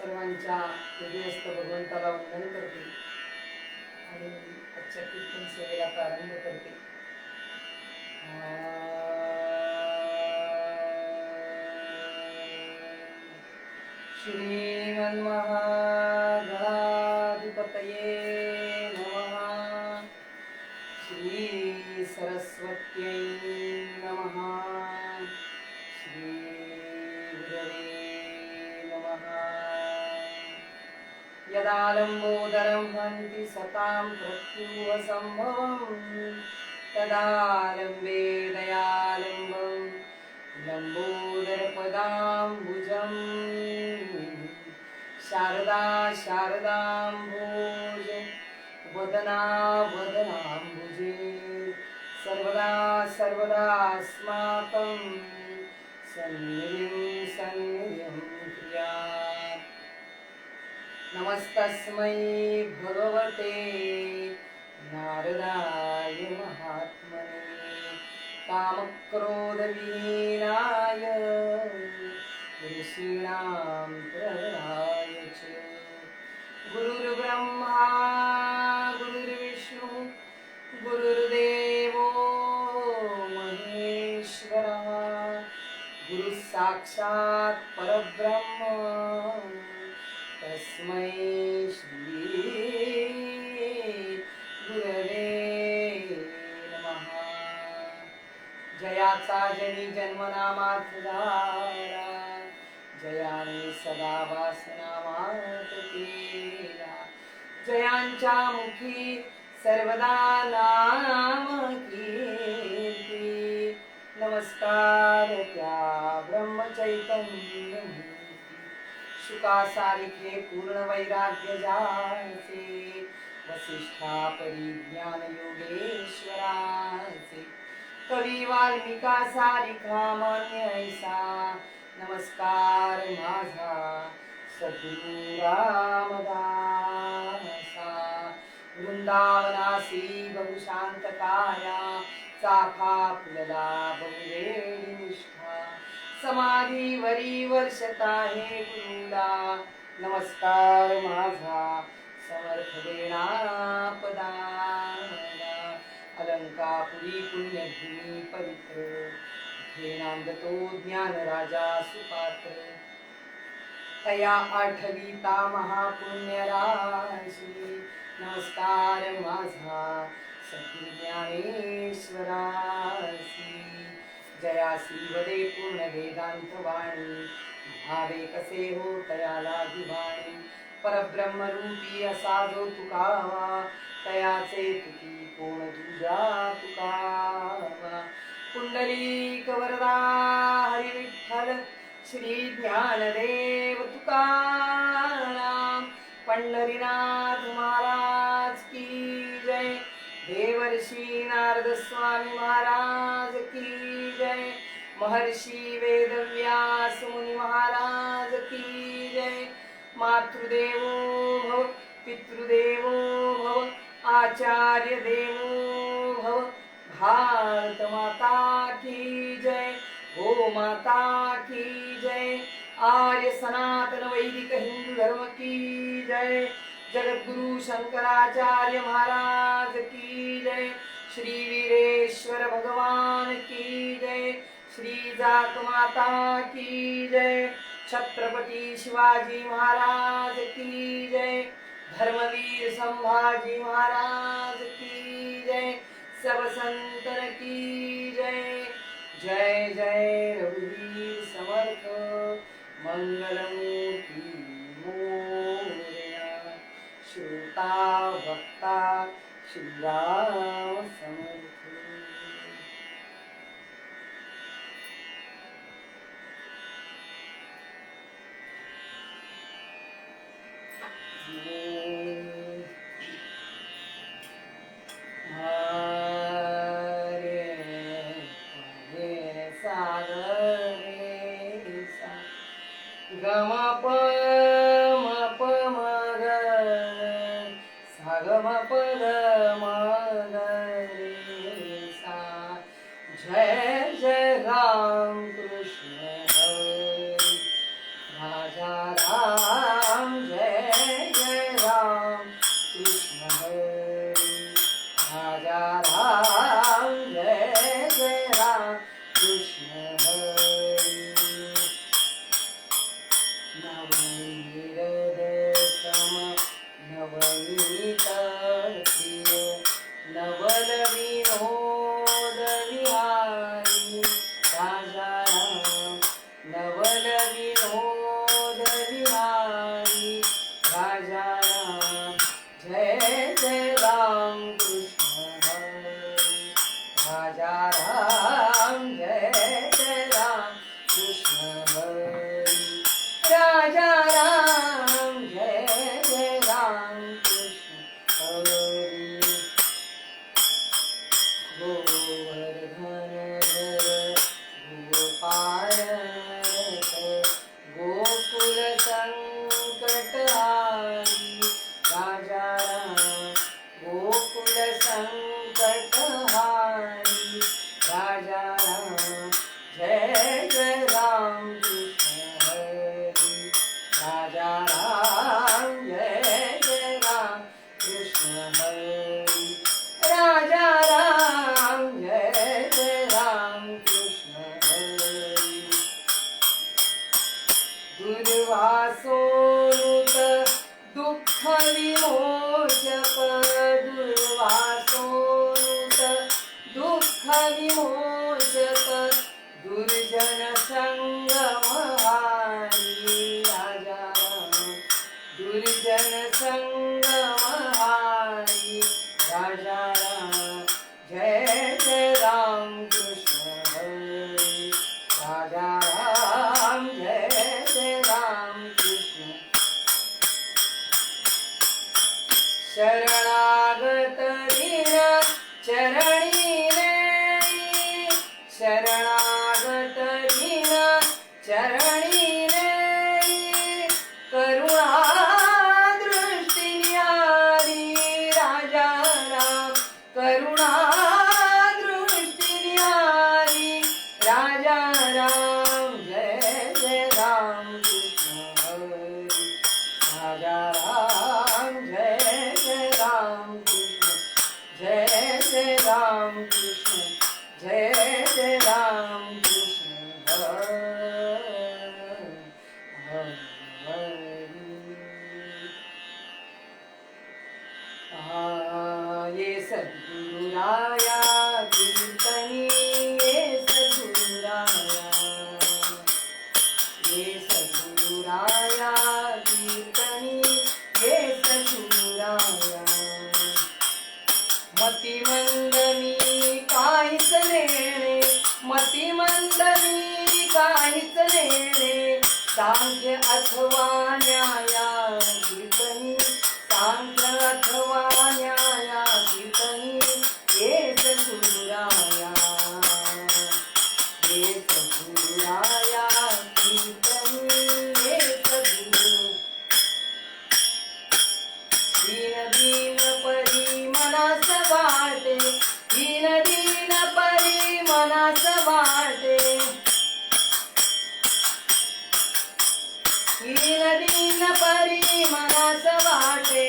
सर्वांच्या हृदयस्थ भगवंताला वंदन करते आणि आजच्या कीर्तन सेवेला प्रारंभ करते. श्रीमन्महागणाधिपतये नमः. श्री सरस्वत्यै नमः. श्री गुरवे नमः. यदा लम्बोदरं हन्ति सतां प्रत्युवसम्भवम् तदा लम्बे दयालम्बं लम्बोदरपदाम्बुजम् शारदा शारदाम्भोज वदना वदनाम्बुजे सर्वदा सर्वदास्माकं सन्निधिं सन्निधिं कुर्यात्. नमस्तस्मै भगवते नारदाय महात्मने कामक्रोधविहीनाय ऋषीणां प्रवराय च. गुरुर्ब्रह्मा गुरुर्विष्णु गुरुर्देवो महेश्वरः गुरुः साक्षात् परब्रह्म तस्मै श्री गुरवे नमः. जयाचा जनी जन्मनामाधारा जयाने सदा वासनामात केला जयांच्या मुखी सर्वदा नाम कीर्ती. नमस्कार त्या ब्रह्मचैतन्य शुकासारिखे पूर्ण वैराग्य जाचे वसिष्ठा परिज्ञान योगेश्वराचे कवी वाल्मिका सारिखा मान्य ऐसा. नमस्कार माझा सद्गुरु रामदासा. वृंदावनासी बहुशांत काया चाफा फुलला बहुवेळी निष्ठा समाधीवरी वर्षता हे गुरुला. नमस्कार माझा समर्थ देणारा पदाला. अलंकापुरी पुण्यभूमी पवित्र हे नांदतो ज्ञान राजा सुपात्र. तया आठविता महापुण्य राशी. नमस्कार माझा सद्ज्ञानेश्वरासी. जयासी वदे पूर्ण वेदांत वाणी भावे कसे हो तया लागिवाणी. परब्रह्म रूपी असा जो तुकावा तयाचे तुकी कोण तुझ्या तुकावा. पुंडलिक वरदा हरी विठ्ठल श्री ज्ञानदेव तुकाराम. पंढरीनाथ महाराज की जय. देवर्षी नारद स्वामी महाराज की जय. महर्षी वेदव्यास मुनि महाराज की जय. मातृदेवो भव पितृदेवो भव आचार्य देवो भव. भारत माता की जय. गो माता की जय. आर्य सनातन वैदिक हिंदू धर्म की जय. जगद्गुरु शंकराचार्य महाराज की जय. श्री वीरेश्वर भगवान की जय. श्री जात माता की जय. छत्रपती शिवाजी महाराज की जय. धर्मवीर संभाजी महाराज की जय. सब संतन की जय. जय जय रघुवीर समर्थ मंगलमूर्ती मोरया. श्रोता भक्ता श्रीराम समर्थ. गमा प म प म ग सा ग म प ग म ग रे सा. जय जय राम कृष्ण हरे राजा राम विनोद विहारी राजा राम जय जय राम कृष्ण हरी राजा राम जय जय राम कृष्ण हरी राजा राम जय जय राम कृष्ण हरी गोवर्धन धर गोपाल गोकुल संकट हारी राजा राम गोकुल संकट हारी राजा राम जय जय राम कृष्ण हरी राजा राम जय जय राम कृष्ण हरी राजा राम जय जय राम कृष्ण हरी दुर्वासोनुत दुःख विमोचक दुर्वासोनुत दुःख विमोचक दुर्जन संगमहारी राजा राम दुर्जन संगमहारी राजा राम जय जय राम कृष्ण हरी राजा राम जय जय राम कृष्ण शरणागत दीन चरणी नेई शरणागत दीन चरणी नेई करुणा दृष्टी न्यारी राजा राम करुणा दृष्टी न्यारी राजा राम जय जय राम कृष्ण हरी राजा राम जय जय राम कृष्ण जय जय राम कृष्ण जय जय राम कृष्ण हरी ये सद्गुरुराया कीर्तनी ये सद्गुरुराया ये सद्गुरुराया कीर्तनी ये सद्गुरुराया मतिमंद मी काहीच नेणे मतिमंद मी काहीच नेणे सांख्य अथवा न्याया कीर्तनी सांख्य अथवा न्याया कीर्तनी ये सद्गुरुराया ये सद्गुरुराया कीर्तनी ये सद्गुरु दीन दीन परी मनास वाटे दीन दीन परी मनास वाटे दीन दीन परी मनास वाटे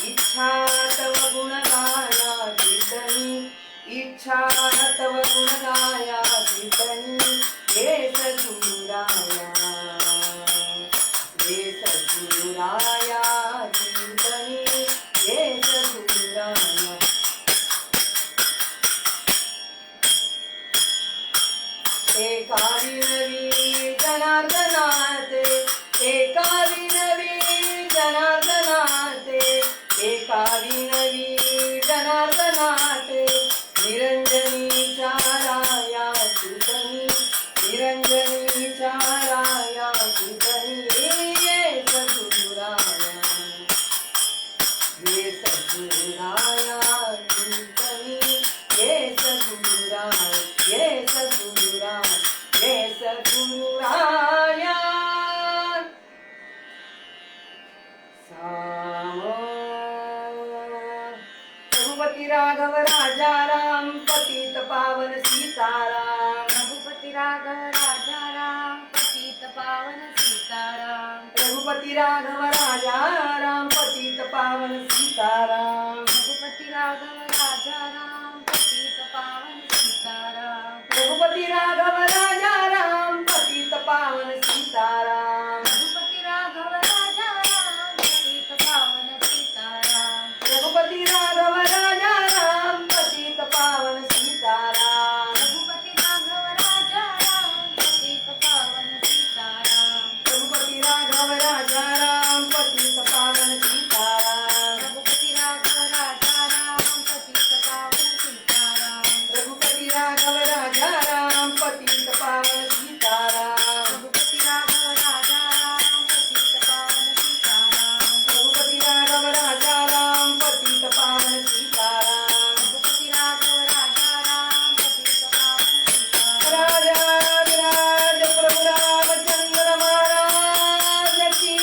इच्छा तव गुण गाया कीर्तनी इच्छा तव गुण गाया कीर्तनी हे सद्गुरुराया हे सद्गुरुराया कीर्तनी हे सद्गुरुराया एका विनवी जनार्दनाते एका विनवी जनार्दनाते एका विनवी जनार्दनाते निरंजनी चाराया कीर्तनी निरंजनी चाराया कीर्तनी ये सद्गुरुराया ये सद्गुरुराया कीर्तनी ये सद्गुरुराया ये सद्गुरुराया ये सद्गुरुराया रघुपति राघव राजा राम पतित पावन सीताराम रघुपति राघव राजा राम पतित पावन सीताराम रघुपति राघव राजा राम पतित पावन सीताराम रघुपति राघव राजा राम पतित पावन सीताराम रघुपति राघव राजा राम पतित पावन सीताराम रघुपति राघव राजा राम पतित पावन सीताराम रघुपति राघव राजा राम पतित पावन सीताराम रघुपति राघव राजा राम पतित पावन सीताराम राघव राजा राम पतित पावन सीताराम रघुपति राघव राजा राम पतित पावन सीताराम रघुपति राघव राजा राम पतित पावन सीताराम रघुपति राघव राजा राम पतित पावन सीताराम रघुपति राघव राजा राम पतित पावन सीताराम रघुपति राघव राजा राम पतित पावन सीताराम राजा विराज प्रभु रामचंद्र महाराज की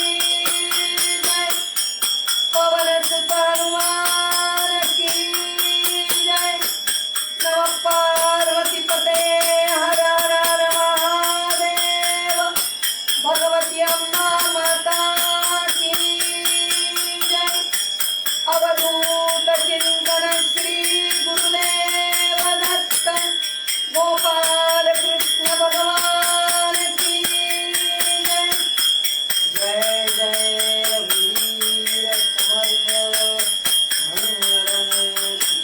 जय पवन सुत हनुमान की जय नमः पार्वती पते हर हर हर महादेव भगवती अम्मा माता की जय अवधूत चिंतन श्री गुरुदेव दत्त गोपाल कृष्ण भगवान की जय जय जय रघुवीर समर्थ मंगलमूर्ति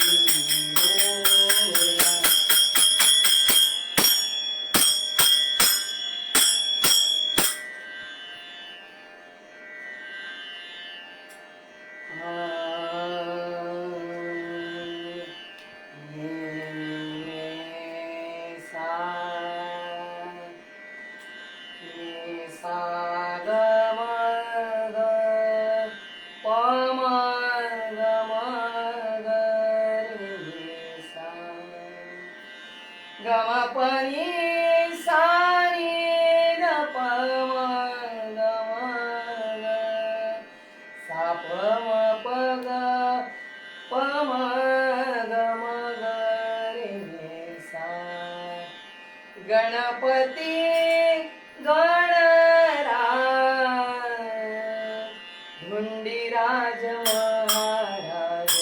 मोरया। गमपनी सानी द पम गम सा पम पग पम गम रे सा गणपती गणराज धुंडीराज महाराज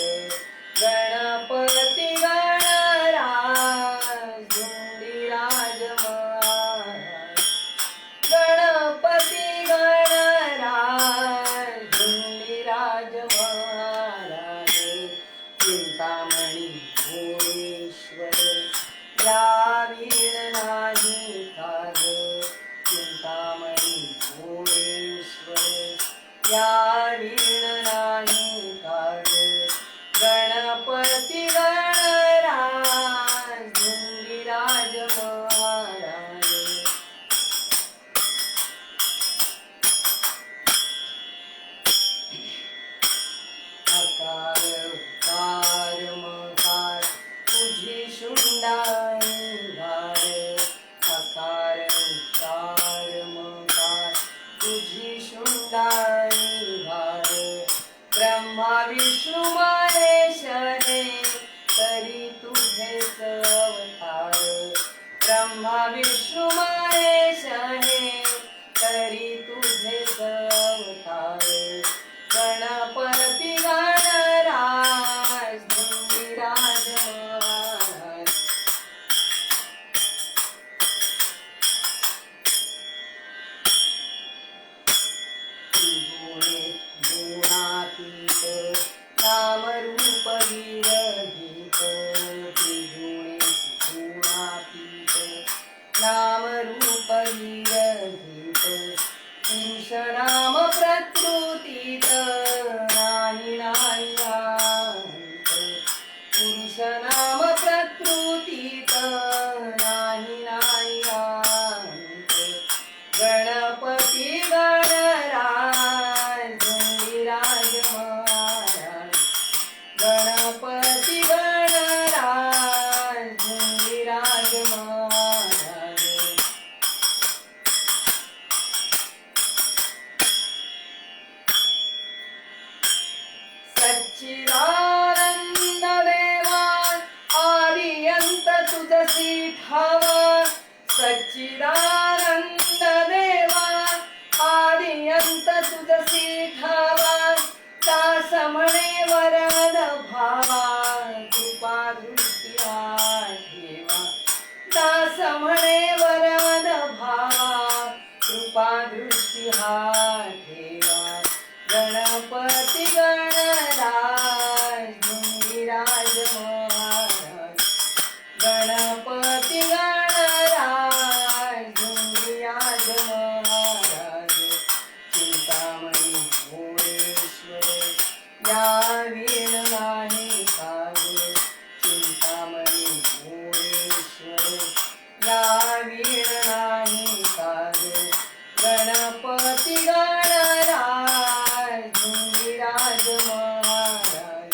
गणपती गणराज धुंडीराज महाराज गणपती गणराज धुंडीराज महाराज चिंतामणी भुवनेश्वर या वीण नाही काग चिंतामणी भुवनेश्वर या वीण नाही काग गणपती गणराज धुंडीराज महाराज अकार उकार मकार तुझी शुंडाई गार अकार उकार मकार तुझी शुंडाई गार ब्रह्मा विष्णू महेश हे तरी तुझेच अवतार ब्रह्मा विष्णू महेश हे तरी तुझेच अवतार गणपती गणराज धुंडीराज महाराज त्रिगुणे गुणातीत नामरूप विरहित त्रिगुणे गुणातीत नामरूप विरहित पुरुष नाम प्रकृतीत नाही नाही अंत पुरुष नाम प्रकृतीत नाही नाही अंत गणपती गणराज धुंडीराज महाराज गणपती गणराज धुंडीराज महाराज सच्चिदानंद देवा आदियंत तुझसी ठावा सच्चिदानंद देवा आदियंत तुझसी ठावा दास म्हणे वरद भावा कृपा दृष्टी ठेवा दास म्हणे वरद भावा कृपा दृष्टी ठेवा गणपती गणराज धुंडीराज महाराज गणपती गणराज धुंडीराज महाराज गणराज धुंडीराज महाराज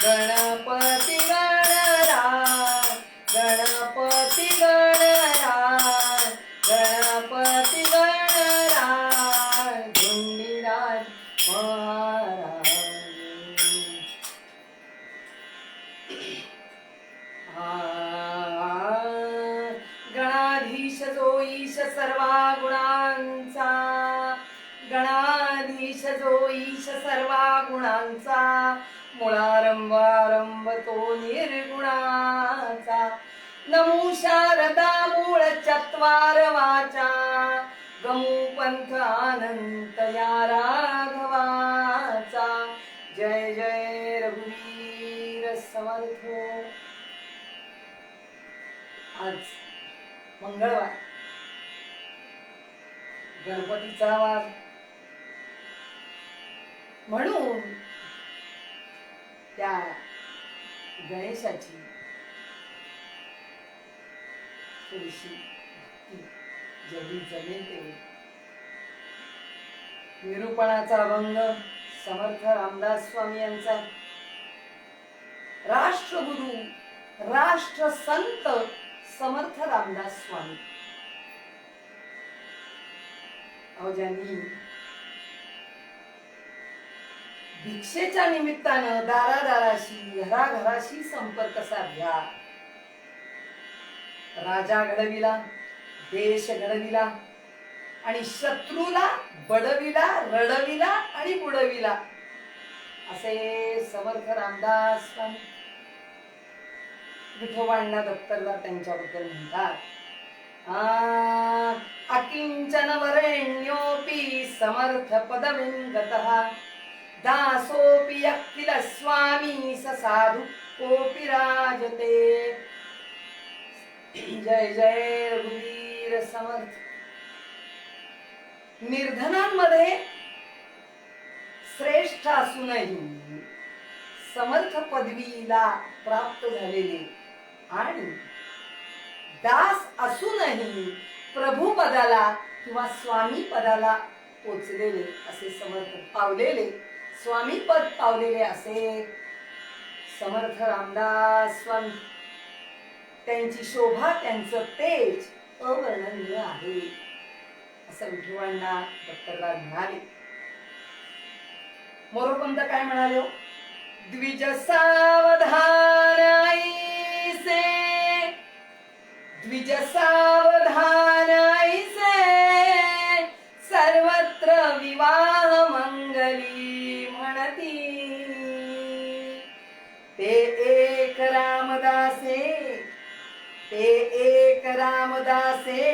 गणपती गणराज गणपती गणराज गणपती गणराज धुंडीराज महाराज गणाधीश जो ईश सर्वा गुणांचा गणाधीश जो ईश सर्वा गुणांचा मुळारंभ आरंभ तो निर्गुणाचा नमो शारदा मूळ चत्वार वाचा गमू पंथ अनंत या राघवाचा जय जय रघुवीर समर्थ. आज मंगळवार गणपतीचा वार म्हणून त्या गणेशाची थोडीशी जेवढी जमेल तेवढी निरूपणाचा अभंग समर्थ रामदास स्वामी यांचा राष्ट्रगुरु राष्ट्रसंत समर्थ रामदास स्वामी ज्यांनी भिक्षेच्या निमित्तानं दारादाराशी घराघराशी संपर्क साधला राजा घडविला देश घडविला आणि शत्रूला बडविला रडविला आणि बुडविला असे समर्थ रामदास स्वामी विठोबांना दत्तरला त्यांच्याबद्दल म्हणतात. अकिंचन वरेण्योपि समर्थ पदवीं गतः दासोपि यक्किल स्वामी स साधु कोपि राजते. जय जय रघुवीर समर्थ. निर्धनांमध्ये श्रेष्ठ असूनही समर्थ पदवीला प्राप्त झालेले आणि दास असूनही प्रभू पदाला किंवा स्वामी पदाला पोचलेले असे समर्थ पावलेले स्वामी पद पावलेले असे समर्थ रामदास स्वामी. त्यांची शोभा त्यांचं तेज अवर्णनीय आहे असं विठोबांना दत्तरला म्हणाले. मोरोपंत काय म्हणाले? द्विज सावधान ऐसे द्विज सावधान ऐसे सर्वत्र विवाह मंगली म्हणती. ते एक रामदासे ते एक रामदासे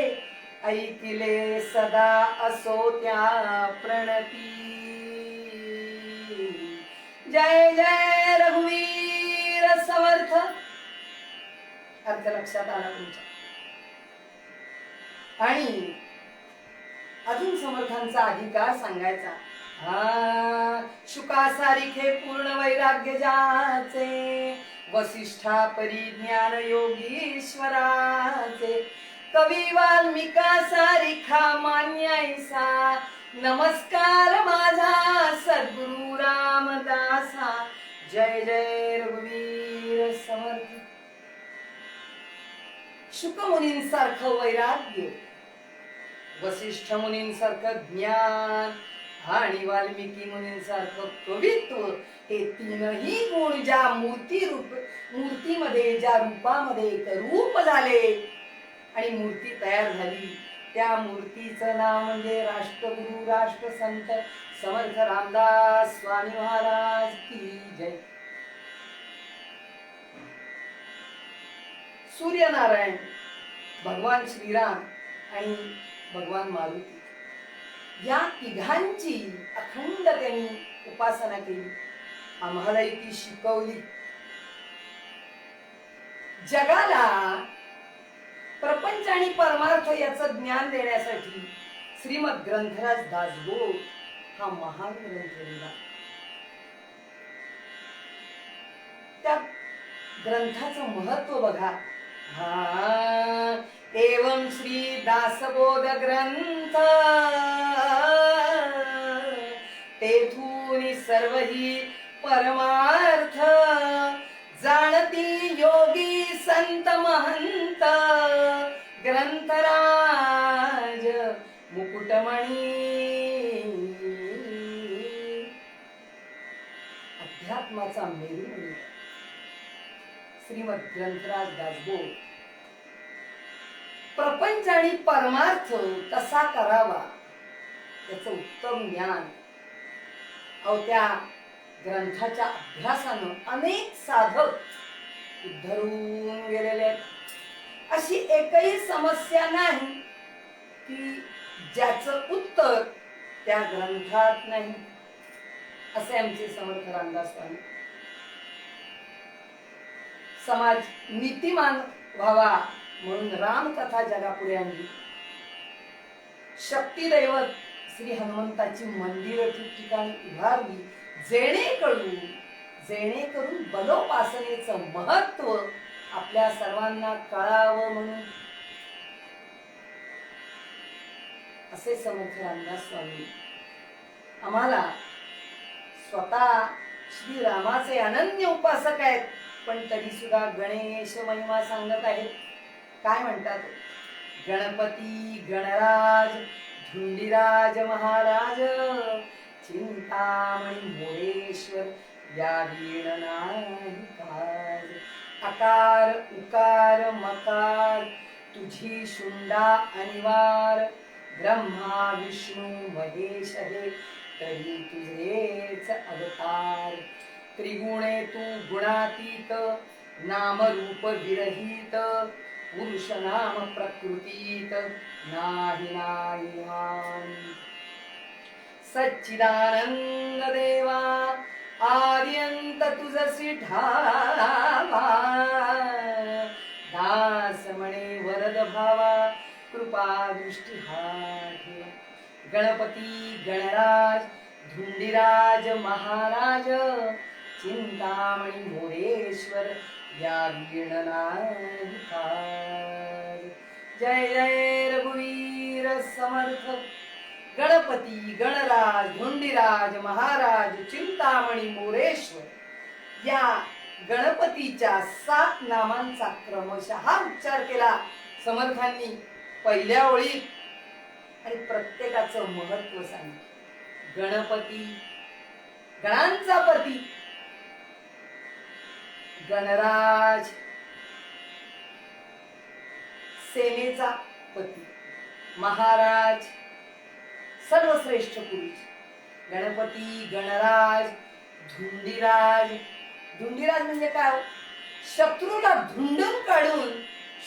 ऐकिले सदा असो त्या प्रणती. जय जय रघुवीर समर्थ. अर्थ लक्षात आला तुमच्या. आणि अजून समर्थांचा अधिकार सांगायचा. शुकासारिखे पूर्ण वैराग्य जाचे वसिष्ठा परिज्ञान योगीश्वराचे कवी वाल्मिका सारिखा मान्यायसा नमस्कार माझा सद्गुरु रामदासा. जय जय रघुवीर समर्थ. शुक मुनींसारखं वैराग्य वसिष्ठ मुनींसारखं ज्ञान आणि वाल्मिकी मुनींसारखं कवित्व हे तीनही गुण ज्या मूर्तीमध्ये ज्या रूपामध्ये एक रूप झाले आणि मूर्ती तयार झाली त्या मूर्तीचं नाव म्हणजे राष्ट्रगुरु राष्ट्रसंत समर्थ रामदास स्वामी महाराज की जय. सूर्यनारायण भगवान श्रीराम आणि भगवान मारुती या तिघांची अखंड त्यांनी उपासना केली. आम्हालाही ती शिकवली. जगाला प्रपंच आणि परमार्थ याचं ज्ञान देण्यासाठी श्रीमद ग्रंथराज दासबोध हा महान ग्रंथ लिहिला. त्या ग्रंथाचं महत्व बघा. एवं श्री दासबोध ग्रंथ तेथून सर्वही परमार्थ जाणती योगी संत महंत ग्रंथराज मुकुटमणी अध्यात्माचा मेरू श्रीमद ग्रंथराज दासबोध प्रपंच आणि परमार्थ कसा करावा याचं उत्तम ज्ञान त्या ग्रंथाच्या अभ्यासानं अनेक साधक उद्धरून गेलेले आहेत. अशी एकही समस्या नाही की ज्याचं उत्तर त्या ग्रंथात नाही, असे आमचे समर्थ रामदास स्वामी. समाज नीतिमान व्हावा म्हणून रामकथा जगापुढे आणली. शक्तिदैवत श्री हनुमंताची मंदिरं ठिकठिकाणी उभारली, जेणेकरून बलोपासनेचं महत्व आपल्या सर्वांना कळावं म्हणून. असे समर्थ रामदास स्वामी आम्हाला स्वतः श्री रामाचे अनन्य उपासक आहेत, पण तरी सुद्धा गणेश महिमा सांगत आहेत. काय म्हणतात? गणपती गणराज धुंडीराज महाराज चिंतामणी मोरेश्वर या वीण नाही काज. अकार उकार मकार तुझी शुंडा अनिवार ब्रह्मा विष्णू महेश हे तरी तुझेच अवतार. त्रिगुणे तू गुणातीत नामरूप विरहित पुरुष नाम प्रकृतीत नाही नाहीहान. सच्चिदानंद देवा आर्यंत तुझसी ठावा दास म्हणे वरद भावा कृपा दृष्टी ठेवा. गणपती गणराज धुंडीराज महाराज चिंतामणी मोरेश्वर या वीण नाही काज. जय जय रघुवीर समर्थ. गणपती गणराज धुंडीराज महाराज चिंतामणी मोरेश्वर या गणपतीच्या 7 नामांचा क्रमशः उच्चार केला समर्थांनी पहिल्या ओळीत आणि प्रत्येकाचं महत्व सांगितलं. गणपती गणांचा पती, गणराज सेनेचा पती, महाराज सर्वश्रेष्ठ पुरुष. गणपती गणराज धुंडीराज. धुंडीराज म्हणजे काय? शत्रूला धुंडून काढून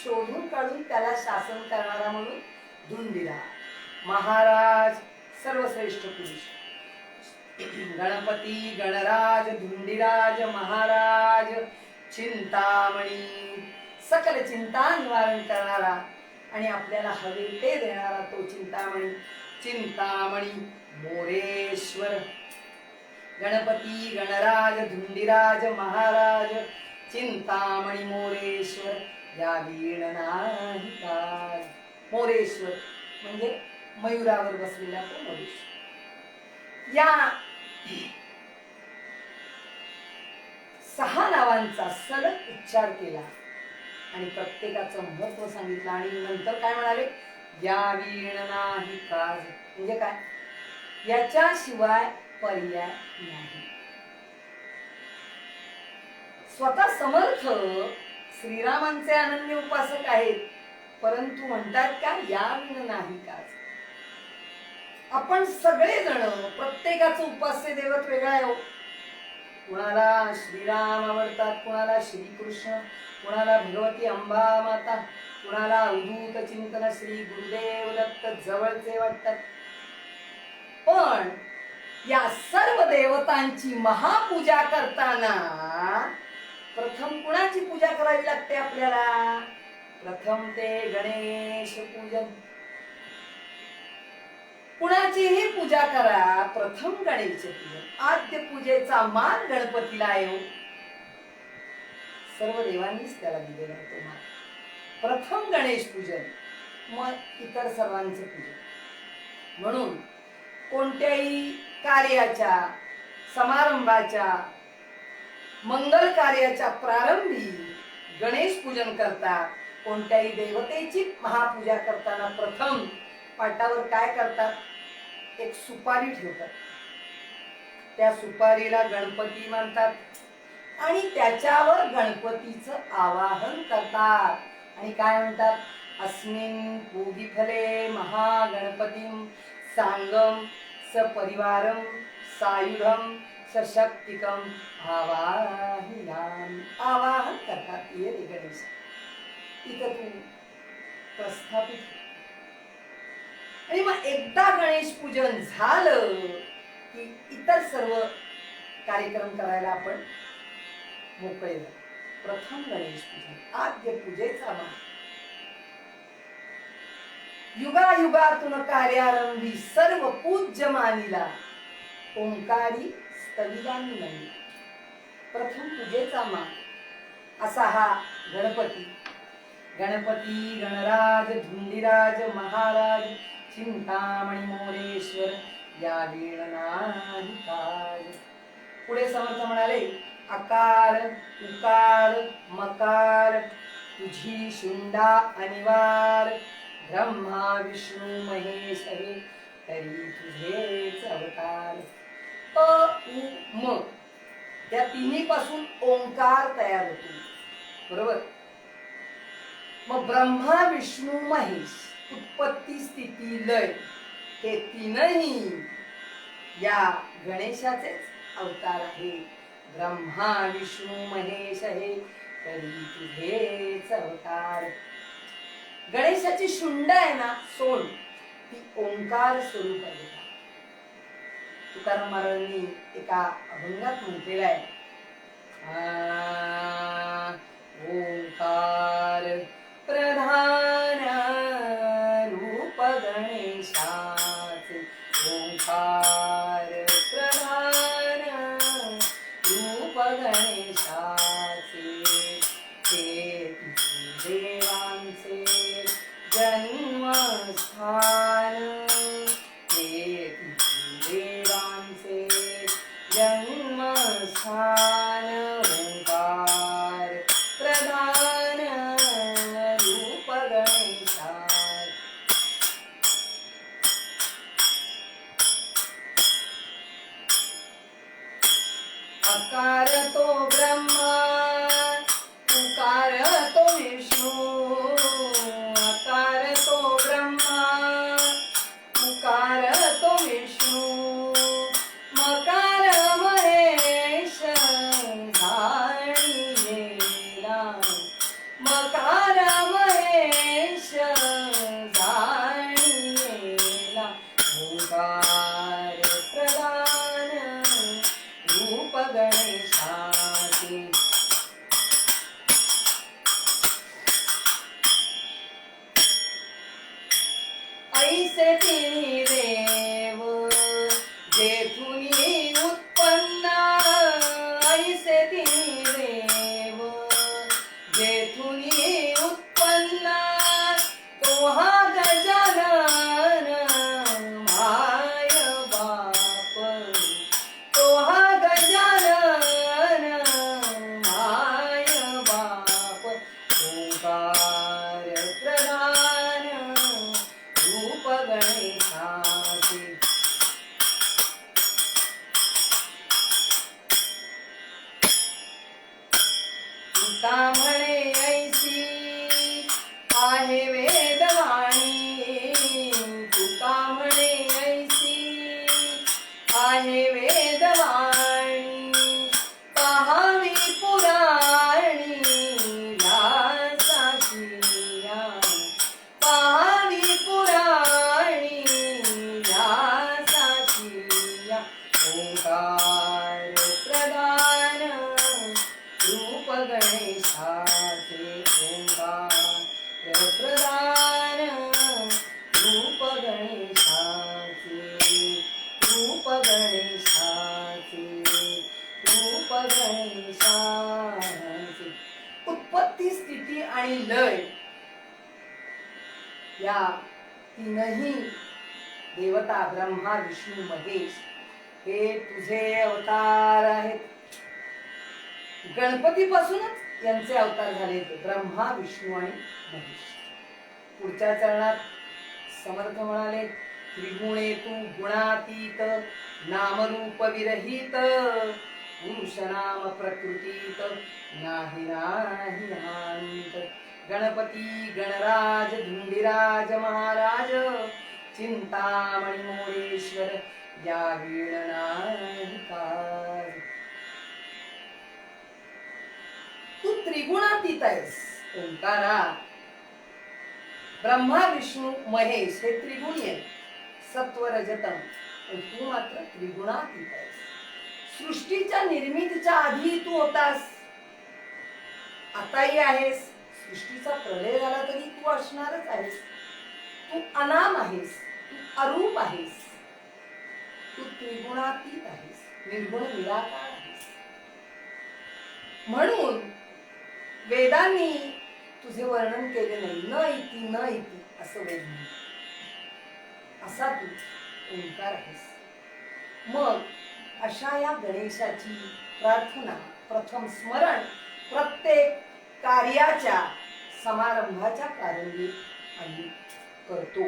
शोधून काढून त्याला शासन करणारा म्हणून धुंडीराज. महाराज सर्वश्रेष्ठ पुरुष. गणपती गणराज धुंडीराज महाराज चिंतामणी सकल चिंता निवारण करणारा आणि आपल्याला हवे ते देणारा तो चिंतामणी. चिंतामणी मोरेश्वर. गणपती गणराज धुंडीराज महाराज चिंतामणी मोरेश्वर या वीण नाही काज. मोरेश्वर म्हणजे मयुरावर बसलेला तो मोरेश्वर. या 6 नावांचा सलग उच्चार केला आणि प्रत्येकाचं महत्व सांगितलं. आणि नंतर काय म्हणाले? या वीण नाही काज म्हणजे काय? याच्याशिवाय पर्याय नाही. स्वतः समर्थ श्रीरामांचे अनन्य उपासक आहेत, परंतु म्हणतात का या वीण नाही काज. आपण सगळेजण प्रत्येकाचं उपास्य दैवत वेगळं आहे. कुणाला श्रीराम आवडतात, कुणाला श्रीकृष्ण, कुणाला भगवती अंबा माता, कुणाला अवधूत चिंतन श्री गुरुदेव दत्त जवळचे वाटतात. पण या सर्व देवतांची महापूजा करताना प्रथम कुणाची पूजा करावी लागते आपल्याला? प्रथम ते गणेश पूजन. कुणाचीही पूजा करा, प्रथम गणेश पूजन. आद्य पूजेचा मान गणपतीला आहे. सर्व देवांनीच त्याला दिलेला तो मान. प्रथम गणेश पूजन, मग इतर सर्वांचं पूजन. म्हणून कोणत्याही कार्याच्या, समारंभाच्या, मंगल कार्याच्या प्रारंभी गणेश पूजन करतात. कोणत्याही देवतेची महापूजा करताना प्रथम पाटावर काय करतात? एक सुपारी ठेवतात. त्या सुपारीला गणपती मानतात आणि त्याच्यावर गणपतीचं आवाहन करतात आणि काय म्हणतात? अस्मिन् पूगीफले महागणपतीं सांगम सपरिवारम सायुधम सशक्तिकम आवाहयामि. आवाहन करतात. ये रे गणेश, इथं तू प्रस्थापित. आणि मग एकदा गणेश पूजन झालं की इतर सर्व कार्यक्रम करायला आपण मोकळे झालो. प्रथम गणेश पूजन, आद्य पूजेचा मान. युगायुगातून कार्यारंभी सर्व पूज्य मानिला, ओंकारी स्थविरांनी नाही. प्रथम पूजेचा मान असा हा गणपती. गणपती गणराज धुंडीराज महाराज चिंतामणी मोरेश्वर या वीण नाही काज. पुढे समर्थ म्हणाले, अकार उकार मकार तुझी शुंडा अनिवार, ब्रह्मा विष्णू महेश हे तरी तुझेच अवतार. अ उ म या तिन्ही पासून ओंकार तयार होतो. बरोबर. मग ब्रह्मा विष्णू महेश, उत्पत्ती स्थिती लय, हे तीनही या गणेशाचेच अवतार आहे. ब्रह्मा विष्णू महेश हे तरी तुझेच अवतार. गणेशाची शुंड आहे ना, सोंड, ती ओंकार स्वरूप आहे. तुकाराम महाराजांनी एका अभंगात म्हटलेलं आहे, ओंकार प्रधान रूप गणेशाचे, ओंकार प्रधान रूप गणेशाचे, ते देवांचे जन्मस्थान, ते देवांचे जन्मस्थान, ओंकार प्रधान रूप गणेशाचे. अकार तो ब्रह्मा, उकार तो विष्णू, अकार तो ब्रह्मा, उकार तो विष्णू, मकार महेश जाणिलेला, मकार महेश जाणिलेला, ओंकार प्रधान रूप गणेशाचे. ऐसे तिन्ही देव जेथुनी उत्पन्न, ऐसे तिन्ही देव जेथुनी उत्पन्न, तो हा गजानन माय बाप, तो हा गजानन माय बाप, ओंकार प्रधान रूप गणेशाचे. तुका म्हणे ऐसी आहे वेदवाणी, तुका म्हणे ऐसी आहे वेदवाणी, पहावी पुराणी व्यासाची राणी, पहावी पुराणी व्यासाची राणी, ओंकार प्रधान रूप गणेशाचे, ओंकार प्रधान रूप गणेशाचे, रूप गणेशाचे, रूप गणेशाचे. उत्पत्ती स्थिती आणि लय या तीनही देवता ब्रह्मा विष्णू महेश हे तुझे अवतार आहेत. गणपतीपासूनच यांचे अवतार झाले ब्रह्मा विष्णू आणि महेश. पुढच्या चरणात समर्थ म्हणाले त्रिगुणे तू गुणातीत नामरूप विरहित पुरुष नाम प्रकृतीत नाही नाही हांत. गणपती गणराज धुंडीराज महाराज चिंतामणी मोरेश्वर या वीण नाही काज. तू त्रिगुणातीत आहेस ओंकारा. ब्रह्मा विष्णू महेश हे त्रिगुणी आहेत सत्व रजतम, पण तू मात्र त्रिगुणातीत आहेस. सृष्टीच्या निर्मितीच्या आधी तू होतास, आताही आहेस. सृष्टीचा प्रलय झाला तरी तू असणारच आहेस. तू अनाम आहेस, तू अरूप आहेस, तू त्रिगुणातीत आहेस, निर्गुण निराकार आहेस. म्हणून वेदांनी तुझे वर्णन केले नाही. न इति न इति असं वेद म्हणतात. असा तू ओंकार आहेस. मग अशा या गणेशाची प्रार्थना, प्रथम स्मरण प्रत्येक कार्याच्या समारंभाच्या प्रारंभी आम्ही करतो.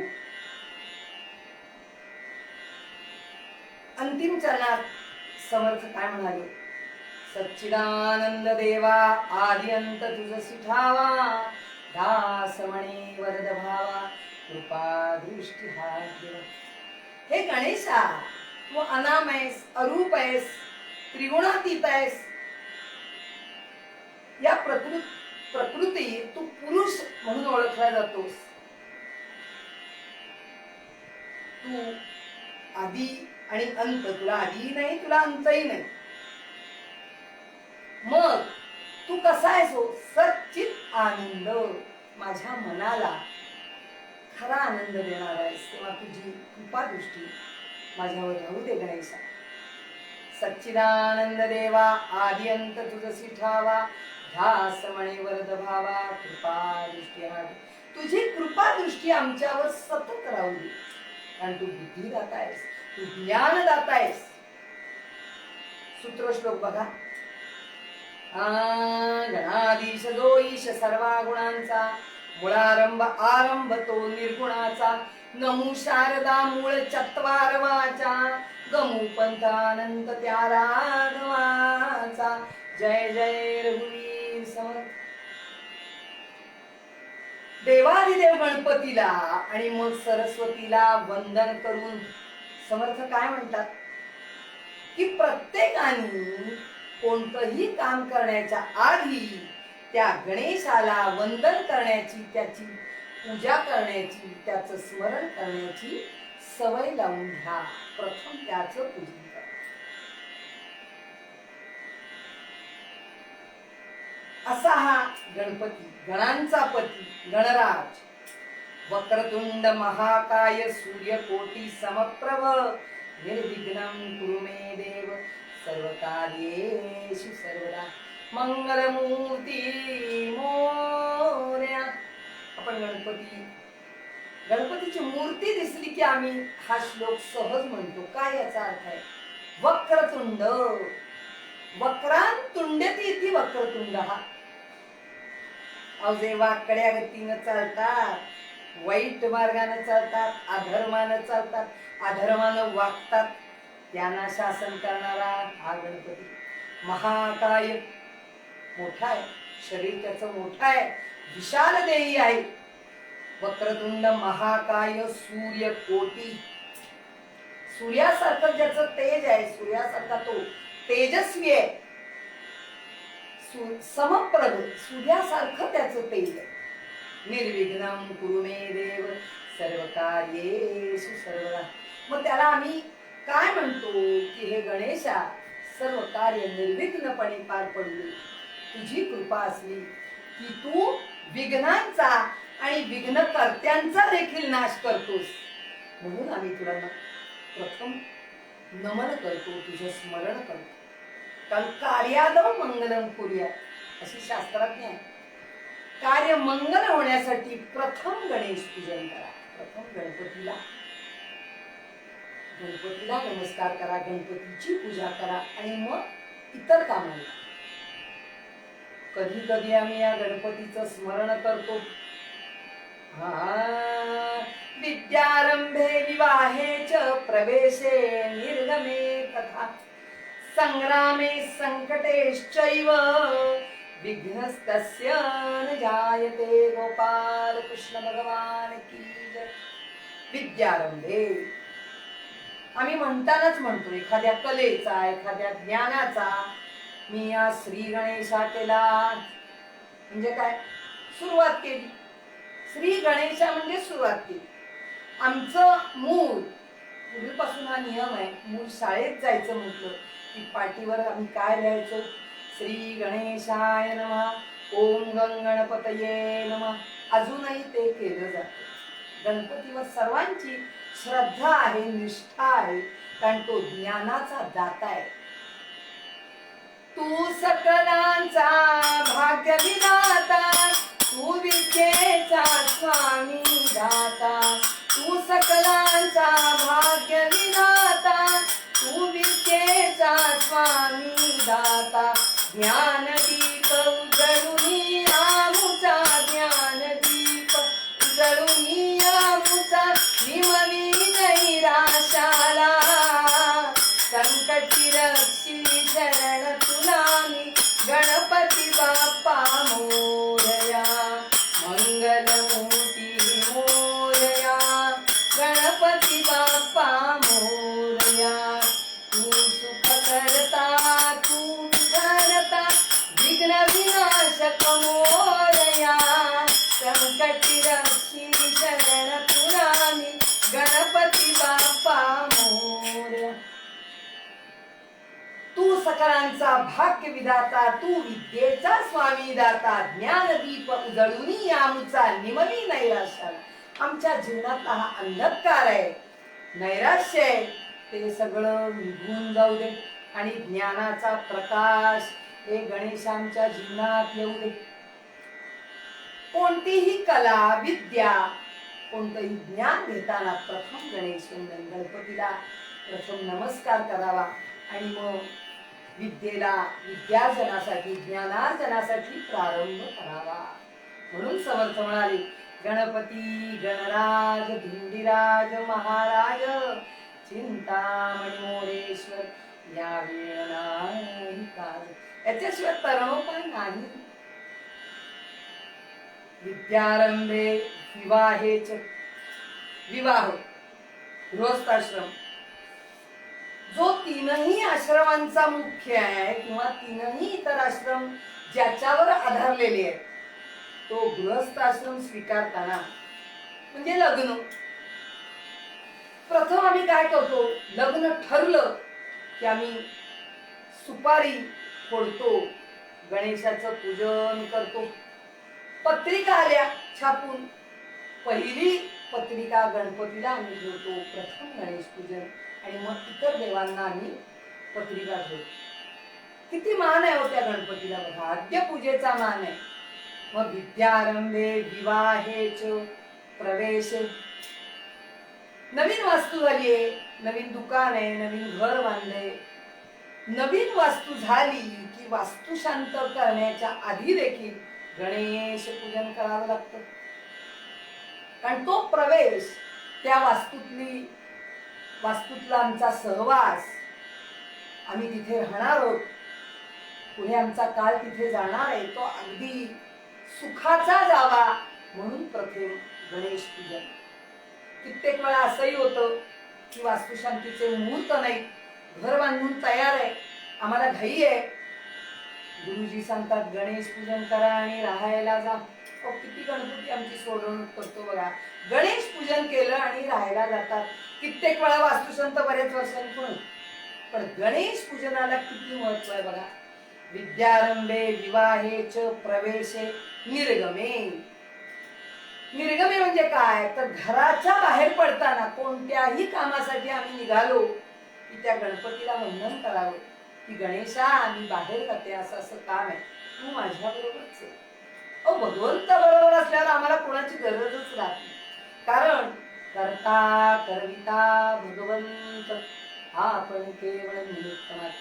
अंतिम चरणात समर्थ काय म्हणाले? सच्चिदानंद देवा आद्यंत तुझसी ठावा दास म्हणे वरद भावा कृपा दृष्टी हा देवा. हे गणेशा तू अनाम आहेस, अरूप आहेस, त्रिगुणातीत आहेस. या प्रकृती तू पुरुष म्हणून ओळखला जातोस. तू आदी आणि अंत, तुला आधी नाही तुला अंतही नाही. मग तू कसा आहेस हो? सच्चित आनंद, माझ्या मनाला खरा आनंद देणार आहेस. तेव्हा तुझी कृपा दृष्टी माझ्यावर राहू दे गणेशा. सच्चिदानंद देवा आद्यंत तुझसी ठावा ध्यास म्हणे वरद भावा कृपा दृष्टी हा. तुझी कृपा दृष्टी आमच्यावर सतत राहू दे. कारण तू बुद्धी दाता आहेस, तू ज्ञान दाता आहेस. सूत्र श्लोक बघा. गणाधीश जो ईश सर्वा गुणांचा मुळारंभ आरंभ तो निर्गुणाचा. नमू शारदा मूळ चत्वारवाचा गमू पंथ अनंत त्या राघवाचा. जय जय रघुवीर समर्थ. देवादिदेव गणपतीला आणि मग सरस्वतीला वंदन करून समर्थ काय म्हणतात की प्रत्येकाने कोणतंही काम करण्याच्या आधी त्या गणेशाला वंदन करण्याची, त्याची पूजा करण्याची, त्याचं स्मरण करण्याची सवय लावून घ्या. प्रथम त्याचं पूजन करा. असा हा गणपती, गणांचा पती, गणराज. वक्रतुंड महाकाय सूर्यकोटी समप्रभ निर्विघ्नं कुरु मे देव सर्वकार्येषु सर्वदा मंगलमूर्ती मोरया. आपण गणपतीची मूर्ती दिसली की आम्ही हा श्लोक सहज म्हणतो. काय याचा अर्थ आहे? वक्रतुंड, वक्रान तुंडती इति वक्रतुंड. हा जे वाकड्या गतीनं चालतात, वाईट मार्गाने चालतात, अधर्मानं चालतात, अधर्मानं वागतात, त्यांना शासन करणारा हा गणपती. महाकाय, मोठा आहे, शरीर त्याचं मोठं आहे, विशाल देही आहे. वक्रतुंड महाकाय सूर्यकोटी, सूर्यासारखं ज्याचं तेज आहे, सूर्यासारखा तो तेजस्वी आहे. समप्रभ, सूर्यासारखं त्याचं तेज आहे. निर्विघ्नं कुरु मे देव सर्वकार्येषु सर्वदा. मग त्याला आम्ही काय म्हणतो की हे गणेशा सर्व कार्य निर्विघ्नपणे पार पडले. तुझी कृपा असली की तू विघ्नांचा आणि विघ्नकर्त्यांचा देखील नाश करतोस. म्हणून आम्ही तुला प्रथम नमन करतो, तुझं स्मरण करतो. कारण कार्यादव मंगलम कुर्या अशी शास्त्राज्ञ आहे. कार्य मंगल होण्यासाठी प्रथम गणेश पूजन करा. प्रथम गणपतीला नमस्कार करा, गणपतीची पूजा करा आणि मग इतर कामाला. कधी कधी आम्ही या गणपतीचं स्मरण करतो. विद्यारंभे विवाहे च प्रवेशे निर्गमे तथा संग्रामे संकटेश्चैव विघ्नस्तस्य न जायते. गोपाल कृष्ण भगवान की जय. विद्यारंभे आम्ही म्हणतानाच म्हणतो एखाद्या कलेचा, एखाद्या ज्ञानाचा मी या श्री गणेशा केला म्हणजे काय, सुरुवात केली. श्री गणेशा म्हणजे सुरुवात केली. आमचं मूळ पूर्वीपासून हा नियम आहे. मूळ शाळेत जायचं म्हटलं की पाठीवर आम्ही काय लिहायचो, श्री गणेशाय नमः, ओम गणपतये नमः. अजूनही ते केलं जातं. गणपतीवर सर्वांची श्रद्धा आहे, निष्ठा आहे, कारण तो ज्ञानाचा दाता आहे. तू सकलांचा भाग्य विधाता, तू विद्येचा स्वामी दाता. तू सकलांचा भाग्य विधाता, तू विद्येचा स्वामी दाता. ज्ञानदीप उजळून आमुचा, ज्ञानदीप उजळून आमुचा. निमवी नैराशाला संकटी रक्षी शरण तुला मी. गणपती बाप्पा मोरया, मंगलमूर्ती मोरया. गणपती बाप्पा मोरया. तू सुख करता, तू करता, विघ्न विनाशक मोरया. संकटी रक्षी शरण तुला मी. गणपती बाप्पा मोरया. तू सकलांचा भाग्य विधाता, तू विद्येचा स्वामी दाता. ज्ञानदीप उजळून आमुचा, निमवी नैराश्य. आमच्या जीवनातला हा अंधकार आहे, नैराश्य आहे, ते सगळं निघून जाऊ दे आणि ज्ञानाचा प्रकाश हे गणेशांच्या जीवनात येऊ दे. कोणतीही कला, विद्या, कोणतंही ज्ञान घेताना प्रथम गणेश गणपतीला प्रथम नमस्कार करावा आणि मग विद्येला, विद्यार्जनासाठी, ज्ञानार्जनासाठी प्रारंभ करावा. म्हणून समर्थ म्हणाले, गणपती गणराज धुंडीराज महाराज चिंतामणी मोरेश्वर. या वेळ नाही काज, याच्याशिवाय तरणोपाय नाही. विद्यारंभे विवाहेच, विवाह गृहस्थाश्रम जो तीनही आश्रमांचा मुख्य आहे किंवा तीनही इतर आश्रम ज्याच्यावर आधारलेले आहेत, तो गृहस्थाश्रम स्वीकारताना म्हणजे लग्न. प्रथम आम्ही काय करतो, लग्न ठरलं की आम्ही सुपारी फोडतो, गणेशाचं पूजन करतो. पत्रिका आल्या छापून, पहिली पत्रिका गणपतीला आम्ही ठेवतो, प्रथम गणेश पूजन, आणि मग इतर देवांना आम्ही पत्रिका ठेवतो. किती मान आहे होत्या गणपतीला बघा, आद्य पूजेचा मान आहे. मग विद्यारंभे विवाहेच प्रवेश. नवीन वास्तू झालीये, नवीन दुकान आहे, नवीन घर बांधले, नवीन वास्तू झाली की वास्तू शांत करण्याच्या आधी देखील गणेश पूजन करावं लागतं. कारण तो प्रवेश, त्या वास्तूतला आमचा सहवास, आम्ही तिथे राहणार आहोत, पुढे आमचा काळ तिथे जाणार आहे, तो अगदी सुखाचा जावा म्हणून प्रथम गणेश पूजन. कित्येक वेळा असंही होतं की वास्तुशांतीचे मुहूर्त नाही, घर बांधून तयार आहे, आम्हाला घाई आहे, गुरुजी सांगतात गणेश पूजन करा आणि राहायला जा. किती गणपती आमची सोडवणूक करतो बघा. गणेश पूजन केलं आणि राहायला जातात. कित्येक वेळा वास्तुशांत बऱ्याच वर्षांपूर्वी, पण गणेश पूजनाला किती महत्व आहे बघा. विद्यारंभे विवाहेच प्रवेशे निर्गमे. निर्गमे म्हणजे काय, तर घराच्या बाहेर पडताना कोणत्याही कामासाठी आम्ही निघालो की त्या गणपतीला वंदन करावं की गणेशा, आम्ही बाहेर जाते, असं असं काम आहे, तू माझ्या बरोबरच आहे. अहो भगवंत बरोबर असल्यावर आम्हाला कोणाची गरजच राहत नाही. कारण करता करविता भगवंत हा आपण केवळ निमित्त मात्र.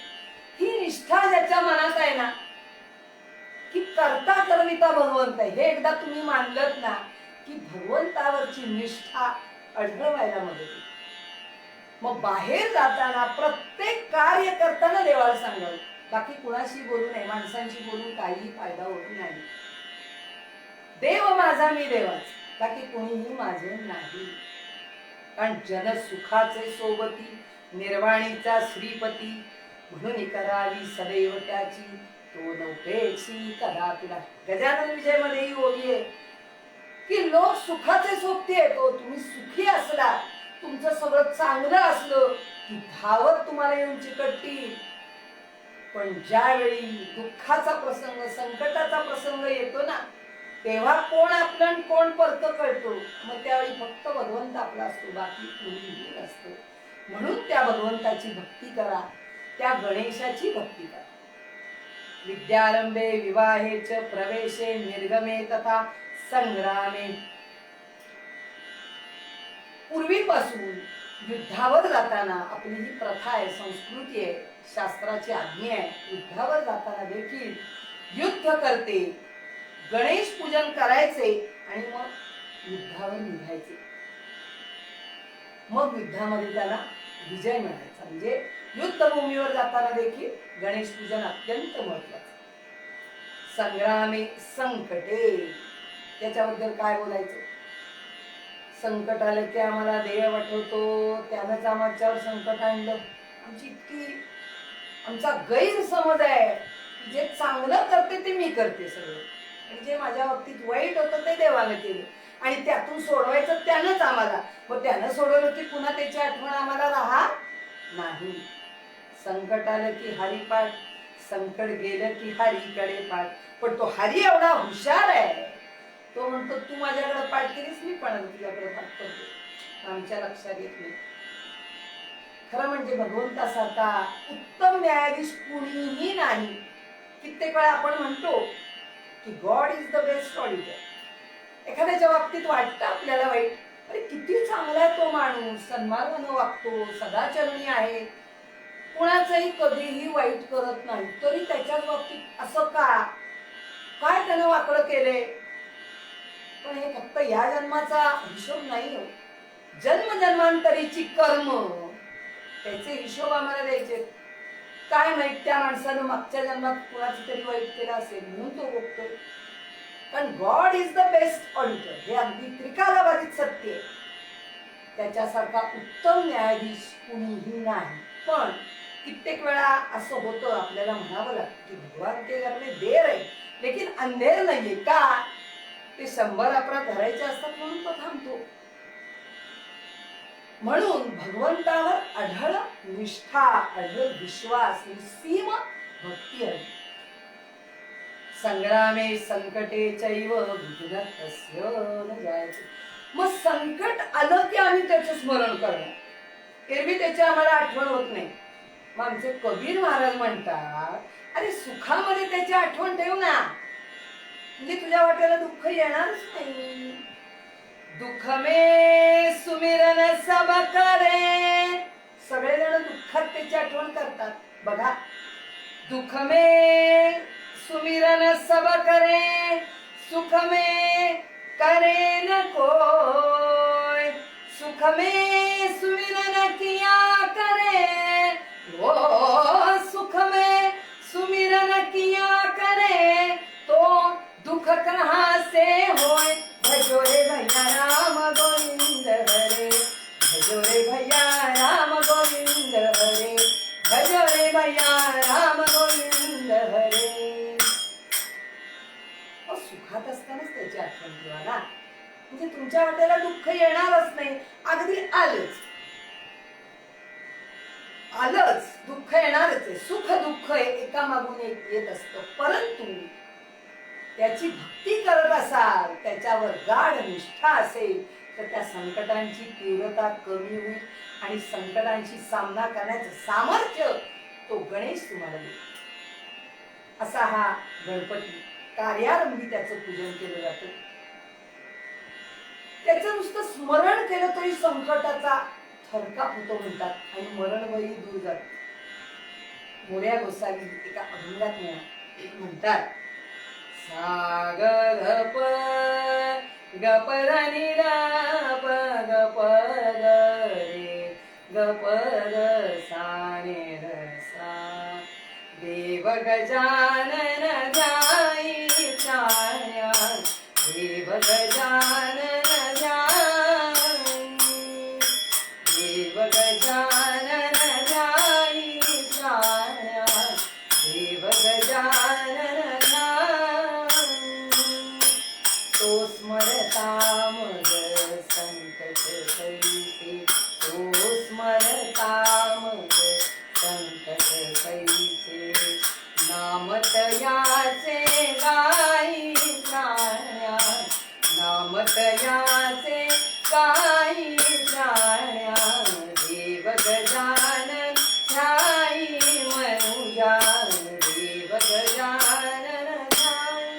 ही निष्ठा ज्याच्या मनात आहे ना की करता करविता भगवंत आहे, हे एकदा तुम्ही मानलत ना की भगवंतावरची निष्ठा आढळवायला मदत होते. मग बाहेर जाताना प्रत्येक कार्य करताना देवाला सांगावं, बाकी कुणाशी बोलू नये. माणसांशी बोलून काहीही फायदा होत नाही. देव माझा मी देवाच, बाकी कोणीही माझे नाही. कारण जन सुखाचे सोबती निर्वाणीचा श्रीपती, म्हणून करावी सदैव त्याची तो नौपेक्षी कदा तुला. गजानन विजय मध्ये ही ओवी आहे की लोक सुखाचे सोबती येतो, तुम्ही सुखी असला, तुमचं सगळं चांगलं असलं की धावत तुम्हाला येऊन चिकटतील. पण ज्यावेळी दुःखाचा प्रसंग संकटाचा प्रसंग येतो ना, तेव्हा कोण आपलं आणि कोण परत कळतो. मग त्यावेळी फक्त भगवंत आपला असतो, बाकी कोणीही नसतो. म्हणून त्या भगवंताची भक्ती करा, त्या गणेशाची भक्ती करा. विद्यारंभे विवाहे च प्रवेशे निर्गमे तथा संग्रामे. पूर्वीपासून युद्धावर जाताना आपली ही प्रथा आहे, संस्कृती आहे, शास्त्राची आज्ञा आहे. युद्धावर जाताना देखील युद्ध करते, गणेश पूजन करायचे आणि मग युद्धावर निघायचे. मग युद्धामध्ये त्याला विजय मिळायचा. म्हणजे युद्धभूमीवर जाताना देखील गणेश पूजन अत्यंत महत्वाचं. संग्रामे संकटे, त्याच्याबद्दल काय बोलायचं. संकट आलं की आम्हाला देव आठवतो, त्यानंच आमच्यावर संकट आणलं. आमचा गैरसमज आहे की जे चांगलं करते ते मी करते सगळं, आणि जे माझ्या बाबतीत वाईट होतं ते देवानं केलं, आणि त्यातून सोडवायचं त्यानंच आम्हाला. मग त्यानं सोडवलं की पुन्हा त्याची आठवण आम्हाला राहा नाही. संकट आलं की हरिपाठ, संकट गेलं की हरीकडे पाठ. पण तो हरी एवढा हुशार आहे, तो म्हणतो तू माझ्याकडे पाठ केलीस, मी पण तुझ्याकडे पाठ करतो. आमच्या लक्षात येत नाही. खरं म्हणजे भगवंतासारखा उत्तम न्यायाधीश कुणीही नाही. कित्येक वेळा आपण म्हणतो की God is the best auditor. एखाद्याच्या बाबतीत वाटतं आपल्याला वाईट, अरे किती चांगला आहे तो माणूस, सन्मार्गाने वागतो, सदाचरणी आहे, कुणाचंही कधीही वाईट करत नाही, तरी त्याच्याच बाबतीत असं का, काय त्यानं वाकडं केले. पण हे फक्त या जन्माचा हिशोब नाही हो, जन्मजन्मांतरीची कर्म, त्याचे हिशोब आम्हाला द्यायचे. काय माहित त्या माणसानं मागच्या जन्मात कुणाचं तरी वाईट केलं असेल म्हणून तो बघतोय. कारण God is the best auditor, हे अगदी त्रिकालाबाधित सत्य आहे. त्याच्यासारखा उत्तम न्यायाधीश कुणीही नाही. पण कित्येक वेळा असं होतं, आपल्याला म्हणावं लागतं की भगवान के घर में देर है लेकिन अंधेर नाहीये. का ते 100 अपराध धरायचे असतात म्हणून तो थांबतो. म्हणून भगवंतावर अढळ निष्ठा, अढळ विश्वास, निस्सीम भक्ती आहे. संग्रामे संकटे चैव विघ्नस्तस्य न जायते. मग संकट आलं की आम्ही त्याचं स्मरण करणार, एरवी त्याची आम्हाला आठवण होत नाही. मग आमचे कबीर महाराज म्हणतात, अरे सुखामध्ये त्याची आठवण ठेव ना, म्हणजे तुझ्या वाट्याला दुःख येणारच नाही. दुःख में सुमिरन सब करे, सगळेजण दुःखात त्याची आठवण करतात. बघा, दुःख में सुमिरन सब करे, सुख में करे न कोय. सुख में सुमिरन किया करे, वो सुख में सुमिरन किया करे, तो दुख कहाँ से होए. भजो रे भैया राम गोविंद हरे, भजो रे भैया राम गोविंद हरे, भजो रे भैया राम गोविंद हरे. सुखात असतानाच त्याची आठवण ठेवा ना, म्हणजे तुमच्या वाट्याला दुःख येणारच नाही. अगदी आलंच दुःख येणारच आहे. सुख दुःख एका मागून एक येत असतं. परंतु त्याची भक्ती करत असाल, त्याच्यावर गाढ निष्ठा असेल, तर त्या संकटांची तीव्रता कमी होईल आणि संकटांशी सामना करण्याचं सामर्थ्य तो गणेश तुम्हाला देईल. असा हा गणपती कार्यारंभी त्याचं पूजन केलं जातं. त्याचं नुसतं स्मरण केलं तरी संकटाचा थरकाप होतो म्हणतात आणि मरणवही दूर जात. मोरया गोसावी एका अभंगात म्हणतात, सा ग ग प ग प ध नि रा प ग प ग रे ग प ग सा नि ध सा. देव गजानन ध्याई प्राण्या देव गजानन ध्याई देव गजानन ध्याई प्राण्या देव गजानन ध्याई. तो स्मरता मग संकट कैसे तो स्मरता मग संकट कैसे. नाम तयाचे गाई प्राण्या नाम तयाचे गाई प्राण्या देव गजानन ध्याई मनुजा देव गजानन ध्याई.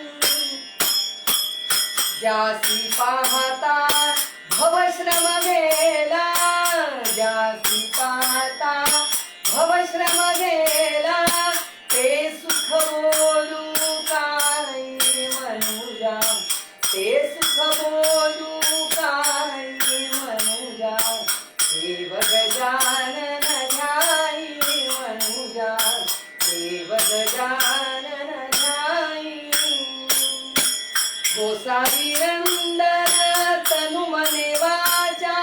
ज्यासी पाहता भवश्रम गेला ज्यासी पाहता भवश्रम गेला ते सुख बोलू काही मनुजा ते सुख बोलू काही मनुजा देव गजानन ध्याई मनुजा देव गजानन ध्याई. गोसावी नंदन तनु मने वाचा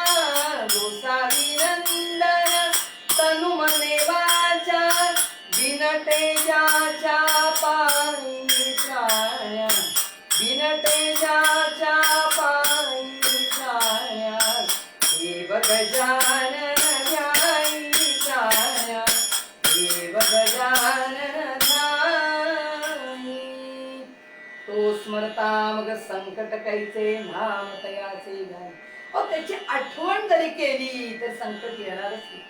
गोसावी नंदन तनु मने वाचा बिनटे ज्याच्या पायी प्राण्या बिनटे ज्याच्या पायी प्राण्या देव गजानन ध्याई प्राण्या देव गजानन ध्याई. तो स्मरता मग संकट कैचे नाम तयाचे गाई. त्याची आठवण जरी केली तर संकट येणारच नाही.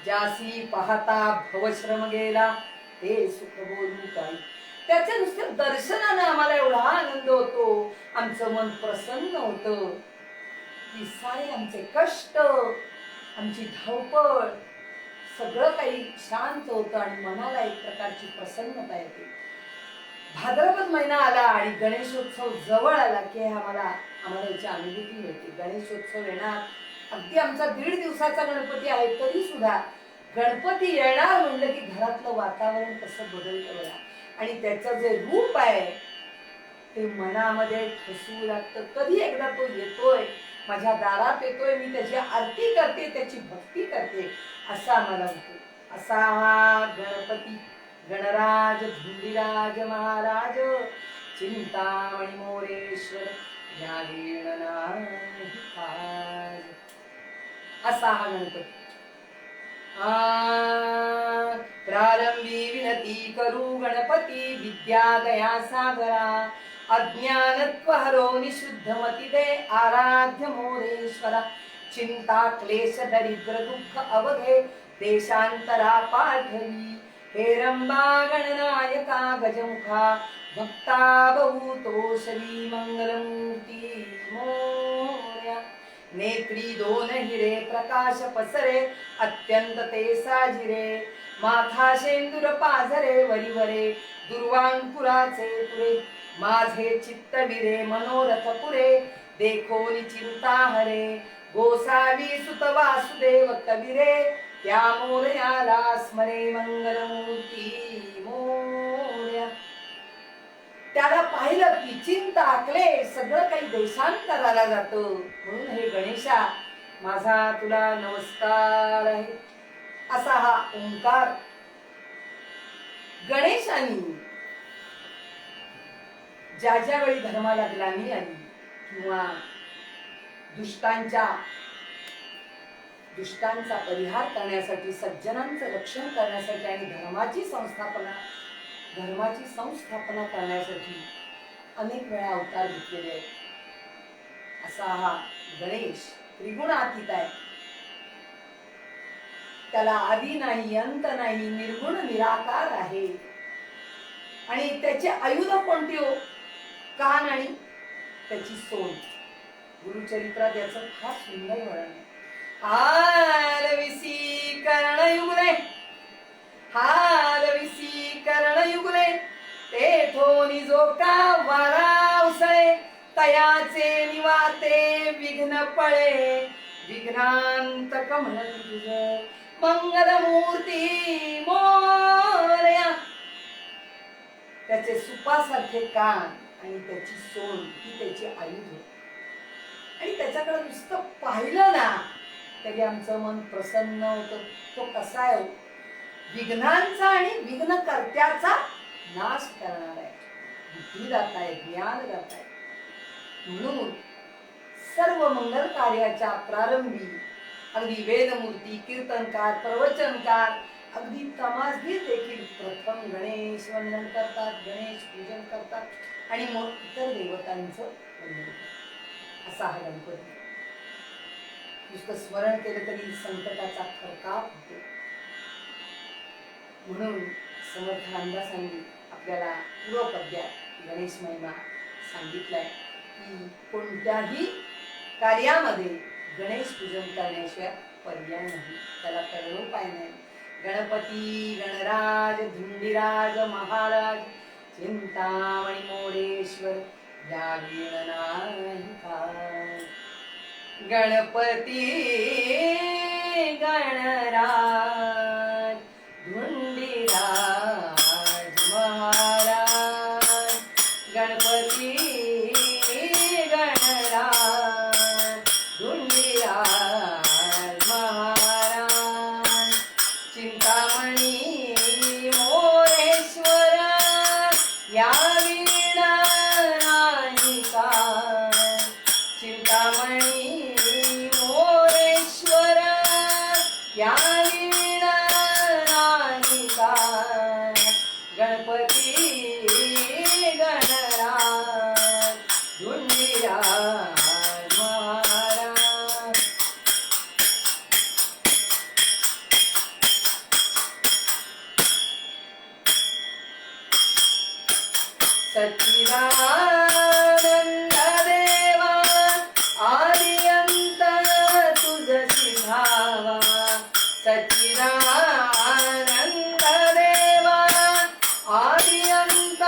ज्यासी पाहता भवश्रम गेला ते सुख बोलू काही. त्याच्या नुसत्या दर्शनानं आम्हाला एवढा आनंद होतो, आमचं मन प्रसन्न होतं की सारे आमचे कष्ट आमची धावपळ सगळं काही शांत होतं आणि मनाला एक प्रकारची प्रसन्नता येते. भाद्रपद महिना आला आणि गणेशोत्सव जवळ आला की आम्हाला याची अनुभूती होती. गणेशोत्सव येणार, अगदी आमचा 1.5 दिवसाचा गणपती आहे तरी सुद्धा गणपती येणार म्हणलं की घरातलं वातावरण कसं बदलतं बघा. आणि त्याचं जे रूप आहे ते मनामध्ये ठसू लागतं. कधी एकदा तो येतोय, माझ्या दारात येतोय, मी त्याची आरती करते, त्याची भक्ती करते असं आम्हाला होतं. असा हा गणपती गणराज धुंडीराज महाराज चिंतामणी मोरेश्वर ज्ञानेन नाही काज. असा हा गणपती. प्रारंभी विनती करू गणपती विद्या दया सागरा. अज्ञानत्व हरो निशुद्ध मती दे आराध्य मोरेश्वरा. चिंता क्लेश दरिद्र दुःख अवघे देशांतरा पाठवी. हेरंबा गणनायका गजमुखा भक्ता बहुतो श्री मंगलमूर्ती मोरया. नेत्री 2 हिरे प्रकाश पसरे अत्यंत ते साजिरे. माथा शेंदूर पाझरे वरीवरे दुर्वांकुराचे तुरे. माझे चित्त विरे मनोरथ पुरे देखोनी चिंता हरे. गोसावी सुत वासुदेव कविरे त्या मोरयाला स्मरे मंगलमूर्ती मोरया. त्याला पाहिलं की चिंता क्लेश सगळं काही देशांतराला जातं. म्हणून हे गणेशा माझा तुला नमस्कार आहे. असा हा ओंकार गणेशानी ज्या ज्या वेळी धर्माला ग्लानी आली किंवा दुष्टांचा परिहार करण्यासाठी, सज्जनांचं रक्षण करण्यासाठी आणि धर्माची संस्थापना करण्यासाठी अनेक वेळा अवतार घेतलेले आहेत. असा हा गणेश त्रिगुणातीत आहे. त्याला आदी नाही, अंत नाही, निर्गुण निराकार आहे. आणि त्याची आयुध कोणती हो? कान आणि त्याची सोंड. गुरुचरित्रात याचं फार सुंदर वर्णन आहे. हालविसी कर्णयुगले, हालविसी कर्णयुगले, तेथोनी जो का वारा उसळे, तयाचे निवाते विघ्न पळे, विघ्नांतक म्हणून तुझ मंगलमूर्ती मोरया. त्याचे सुपासारखे कान आणि त्याची सोंड ही त्याची आयुध. आणि त्याच्याकडे नुसतं पाहिलं ना तरी आमचं मन प्रसन्न होतं. तो कसा आहे? विघ्नांचा आणि विघ्नकर्त्याचा नाश करणार आहे, बुद्धिदाता आहे, ज्ञानदाता आहे. म्हणून सर्व मंगल कार्याच्या प्रारंभी अगदी वेदमूर्ती, कीर्तनकार, प्रवचनकार, अगदी तमासगीर देखील प्रथम गणेश वंदन करतात, गणेश पूजन करतात आणि मग इतर देवतांचं वंदन करतात. असा हा गणपती. नुसतं स्मरण केलं तरी संकटाचा थरकाप होतो. म्हणून समर्थ रामदासांनी आपल्याला पूर्वपद्यात गणेश महिमा सांगितलाय की कोणत्याही कार्यामध्ये गणेश पूजन करण्याशिवाय पर्याय नाही, त्याला पर्याय नाही. गणपती गणराज धुंडीराज महाराज चिंतामणी मोरेश्वर या वीण नाही काय. गणपती गणराज धुंडीराज महाराज, गणपती गणराज धुंडीराज महाराज, चिंतामणी मोरेश्वर या वीण नाही काय. चिंतामणी मोरेश्वर या वीण नाही काय. गणपती गणराज धुंडीराज महाराज. सच्चिदानंद देवा आदि अंत तुझसी भावा. सच्चिदानंद देवा आदि अंत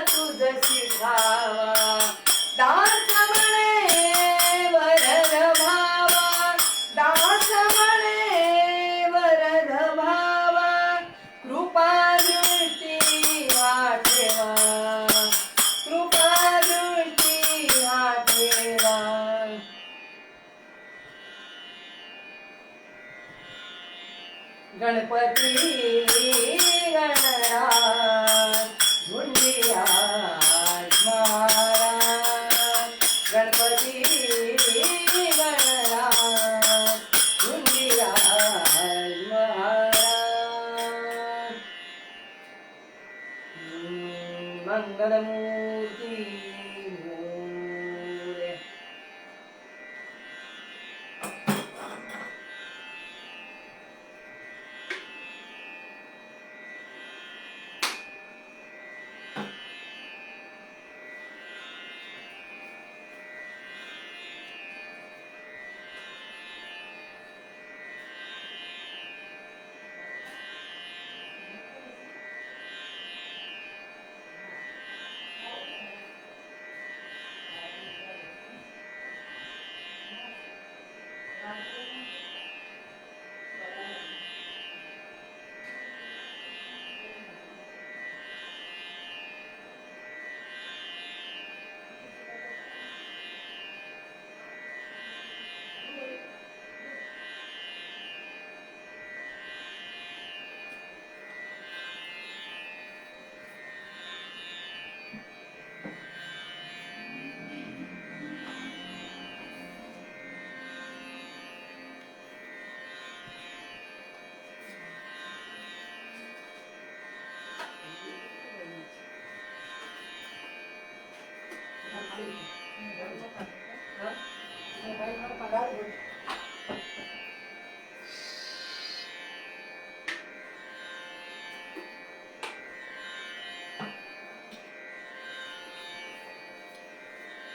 तुझसी भावा. दास म्हणे वरद भावा, दास म्हणे वरद भावा, कृपा दृष्टी वाटेवा, कृपा दृष्टी वाटेवा. गणपती गणराज धुंडीराज महाराज. गणपती गणराज धुंडीराज महाराज. मंगलमूर्ती मोरया.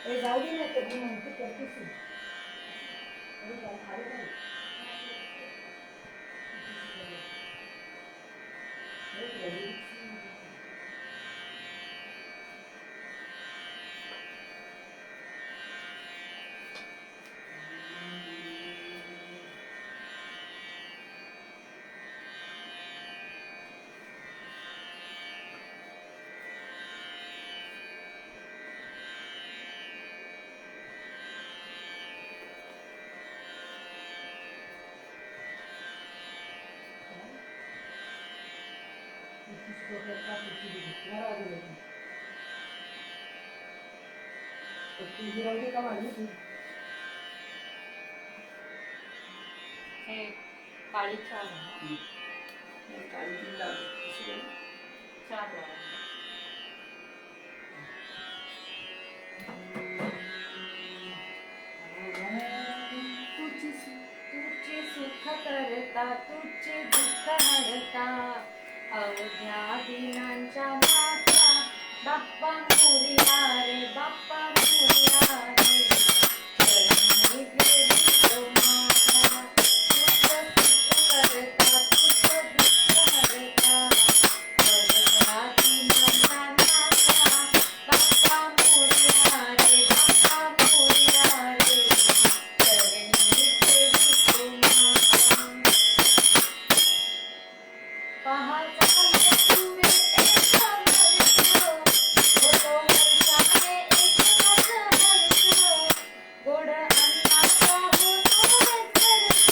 हे जाऊ दे ना कधी म्हणते करतेस तू. अरे काय खाली नाही. हे घरी. हे काळी चहा आहे. चहा बनवा. तुझे सुख करता तुझे दुःख हरता अवघ्या दिनांच्या माता बाप्पा मोरया रे बाप्पा मोरया रे चरणी फेरितो माता तुझं सुख करता तुझं दुःख हरता अवघ्या दिनांच्या माता बाप्पा मोरया रे बाप्पा मोरया रे चरणी फेरितो माता पहा चाले तुरे एक वर्ष होतो वर्षाने एक हर्ष गोड अन्नाचा होतो सर्च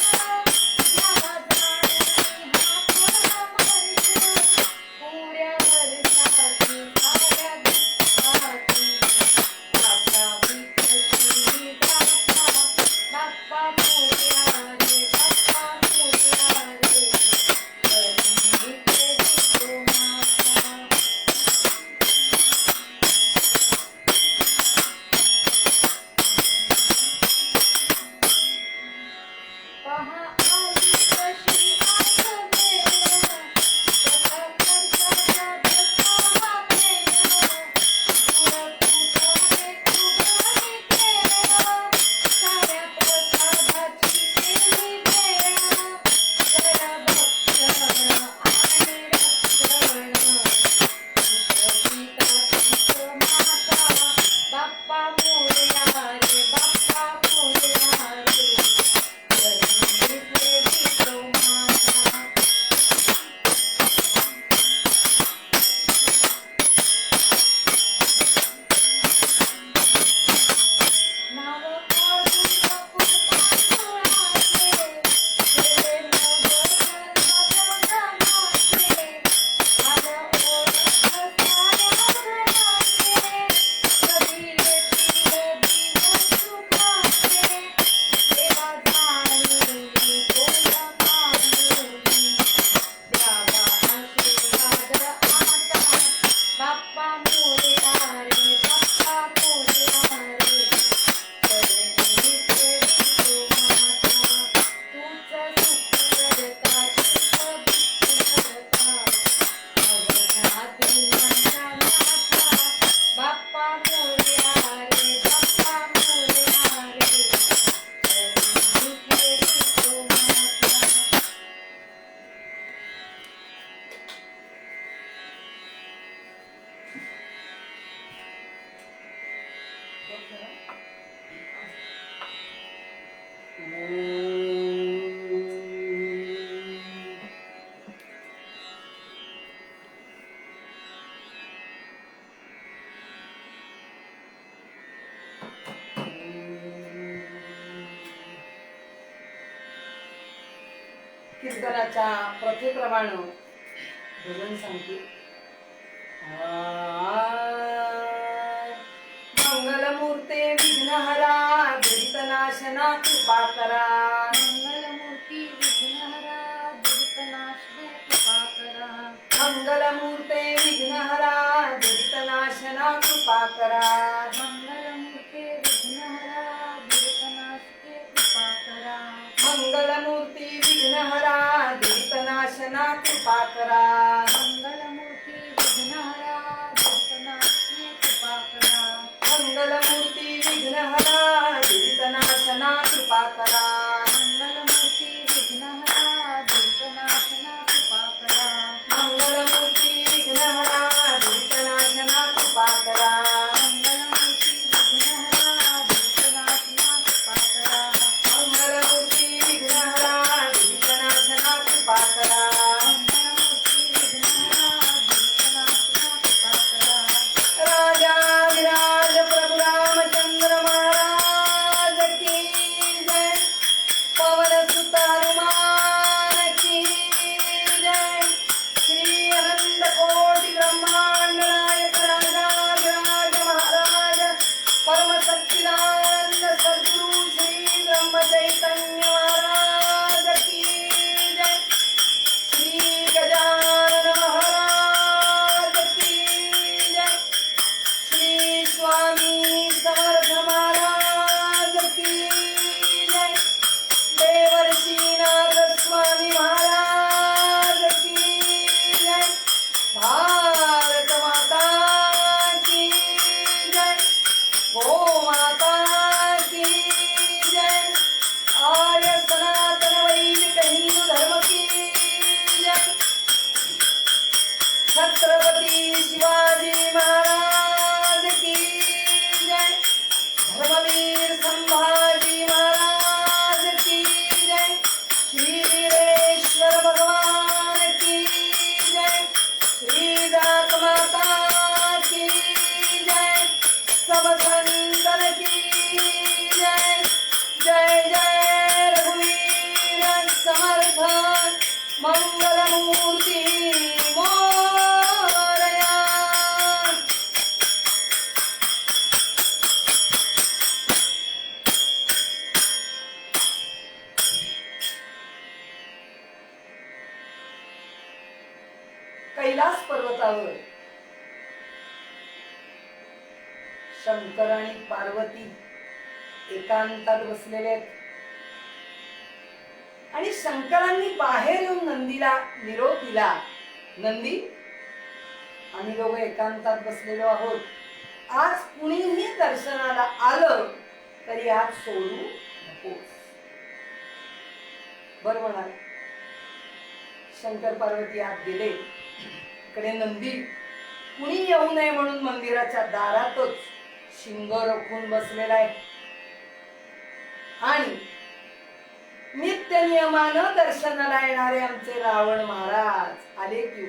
घ्यावा जाणून हा थोडा वर्ष पुऱ्या वर्षाची साऱ्या दुःखाची आपला विठ्ठली गाथा बाप्पा मोरया रे बाप्पा मोरया रे चरणी फेरितो माता पहा आली कशी आस वेळ कसा खर्चाचा जसा हा प्रेम गुण तुझे तुझे खेळ साऱ्या प्रसादाची केली वेळ कर भक्षण आणि रक्षण तुझं माता बाप्पा मोरया रे बाप्पा मोरया रे चरणी फेरितो माता नाव काढून जपून तांदुळाचे केले मोदक जन्मजन्माचे आलं ओळख साऱ्या घराचे कधी येतील दिवस सुखाचे देवा जाणी कोण मानूनी द्यावा आशीर्वाद आता बाप्पा मोरया रे बाप्पा मोरया रे चरणी फेरितो माता तुझं सुख करता तुझं दुःख हरता अवघ्या दिनांच्या माता बाप्पा मोरया रे बाप्पा मोरया रे चरणी फेरितो माता कीर्तनाच्या प्रथेप्रमाणे भजन सांगते. मंगलमूर्ते विघ्नहरा दुरितनाशना कृपा करा मंगलमूर्ती विघ्नहरा दुरितनाशने कृपा करा मंगलमूर्ते विघ्नहरा दुरितनाशना कृपा करा मंगलमूर्ते विघ्नहरा दुरितनाशने कृपा करा मंगलमूर्ती विघ्नहरा दुरितनाशना कृपा करा मंगलमूर्ती विघ्नहरा दुरितनाशने कृपा करा मंगलमूर्ती कृपा करा. राजाधिराज प्रभु रामचंद्र महाराज की जय. पवन सुत हनुमान की जय. श्री अनंत कोटि ब्रह्मांड नायक राजाधिराज महाराज परम सच्चिदानंद सद्गुरु श्री ब्रह्म चैतन्य महाराज की जय. श्री गजानन महाराज की जय. श्री स्वामी समर्थ महाराज की जय. देवर्षी नारद स्वामी महाराज की जय. भारत माता की जय. गो माता की जय. आर्य सनातन वैदिक हिंदू धर्म की जय. छत्रपती शिवाजी महाराज की जय. धर्मवीर संभाजी महाराज की जय. श्री वीरेश्वर भगवान की जय. श्री जात माता की जय. सब संतन की जय. जय जय रघुवीर समर्थ मंगल मूर्ति मोरया. कैलास पर्वतावर शंकर आणि पार्वती एकांतात बसलेले आहेत. आणि शंकरांनी बाहेर येऊन नंदीला निरोप दिला. नंदी, आम्ही दोघं एकांतात बसलेलो आहोत. आज कुणीही दर्शनाला आलं तरी आज सोडू नकोस. बरं म्हणाल. शंकर पार्वती आत गेले. इकडे नंदी कुणी येऊ नये म्हणून मंदिराच्या दारातच शिंग रोखून बसलेला आहे. आणि नित्य नियमानं दर्शनाला येणारे आमचे रावण महाराज आले की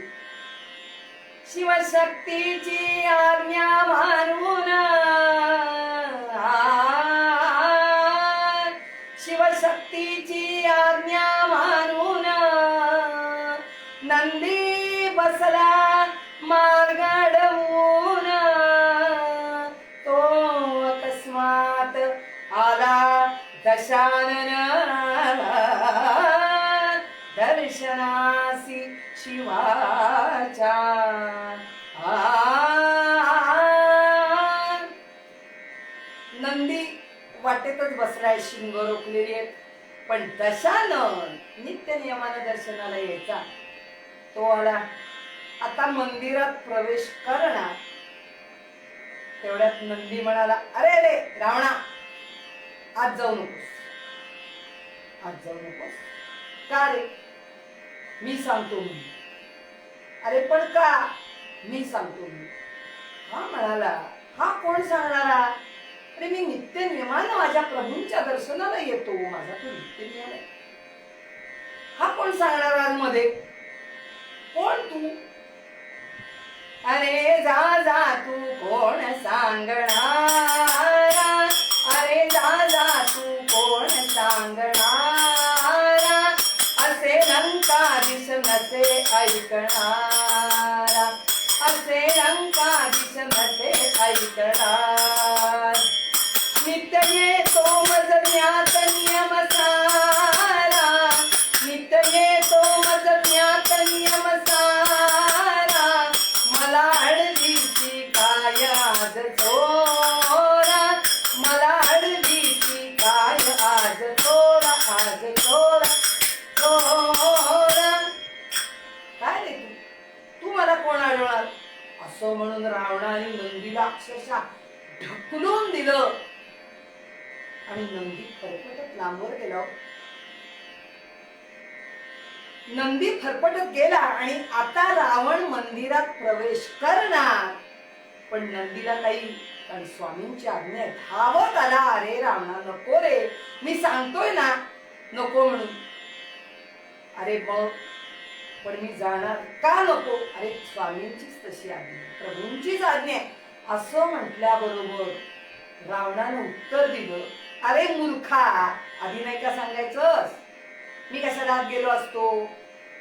शिवशक्तीची आज्ञा मानून, शिवशक्तीची आज्ञा मानून नंदी बसला मार्ग अडवून. तो अकस्मात आला दशानन दर्शनासी शिवाच्या. नंदी वाटेतच बसलाय, शिंग रोखलेली आहेत. पण दशानन नित्य नियमानं दर्शनाला यायचा तो आला. आता मंदिरात प्रवेश करणार. तेवढ्यात नंदी म्हणाला, अरे अरे रावणा, आज जाऊ नकोस, आज जाऊ नकोस. का रे? मी सांगतो मी. अरे पण का? मी सांगतो मी. हा म्हणाला, हा कोण सांगणारा? अरे मी नित्य नियमानं माझ्या प्रभूंच्या दर्शनाला येतो, माझा तो नित्य नियम आहे. हा कोण सांगणारा मध्ये? कोण तू? अरे जा जा तू कोण सांगणारा, अरे जा जा तू कोण सांगणारा, असे लंकाधीश नसे ऐकणारा, असे लंकाधीश नसे ऐकणार. नित्य येतो मज ज्ञात नियम सारा, नित्य येतो मज ज्ञात नियम सारा, मला अडलीची काय आज चोरा, मला अडलीची काय आज चोरा, आज चोरा चोरा. काय रे तू मला कोण अडवणार? असं म्हणून रावणाने नंदीला अक्षरशः ढकलून दिलं आणि नंदी फरफटत लांबवर गेला. नंदी फरफटत गेला आणि आता रावण मंदिरात प्रवेश करणार. पण नंदीला काही, कारण स्वामींची आज्ञा आहे, धावत आला. अरे रावणा नको रे, मी सांगतोय ना नको म्हणून. अरे मग पण मी जाणार का नको? अरे स्वामींचीच तशी आज्ञा, प्रभूंचीच आज्ञा आहे असं म्हटल्याबरोबर रावणानं उत्तर दिलं, अरे मूर्खा, आधी नाही का सांगायचंस? मी कशाला आत गेलो असतो?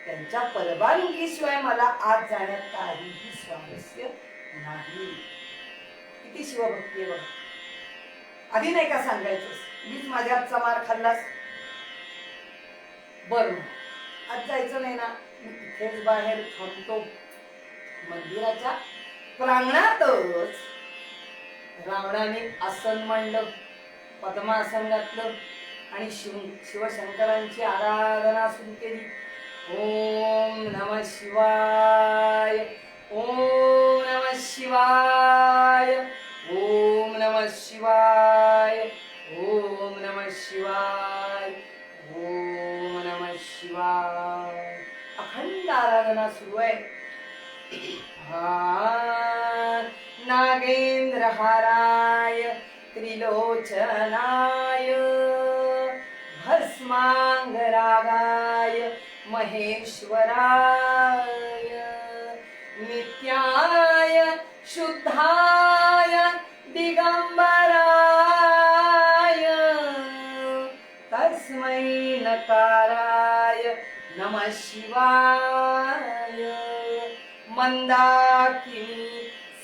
त्यांच्या परवानगीशिवाय मला आत जाण्यात काहीही स्वारस्य नाही. किती शिवभक्ती आहे बघ. आधी नाही का सांगायचंस? मीच माझ्या हातचा मार खाल्लास. बर आज जायचं नाही ना, मी इथेच बाहेर थांबतो. मंदिराच्या प्रांगणातच रावणाने आसन मांडलं, पद्मासन घातलं आणि शिवशंकरांची आराधना सुरू केली. ओम नमः शिवाय, ओम नमः शिवाय, ओम नमः शिवाय, ओम नमः शिवाय, ओम नमः शिवाय. अखंड आराधना सुरू आहे. नागेंद्र हाराय त्रिलोचनाय भस्मांगरागाय महेश्वराय नित्याय शुद्धाय दिगंबराय तस्मै नकाराय नमः शिवाय. मंदाकिनी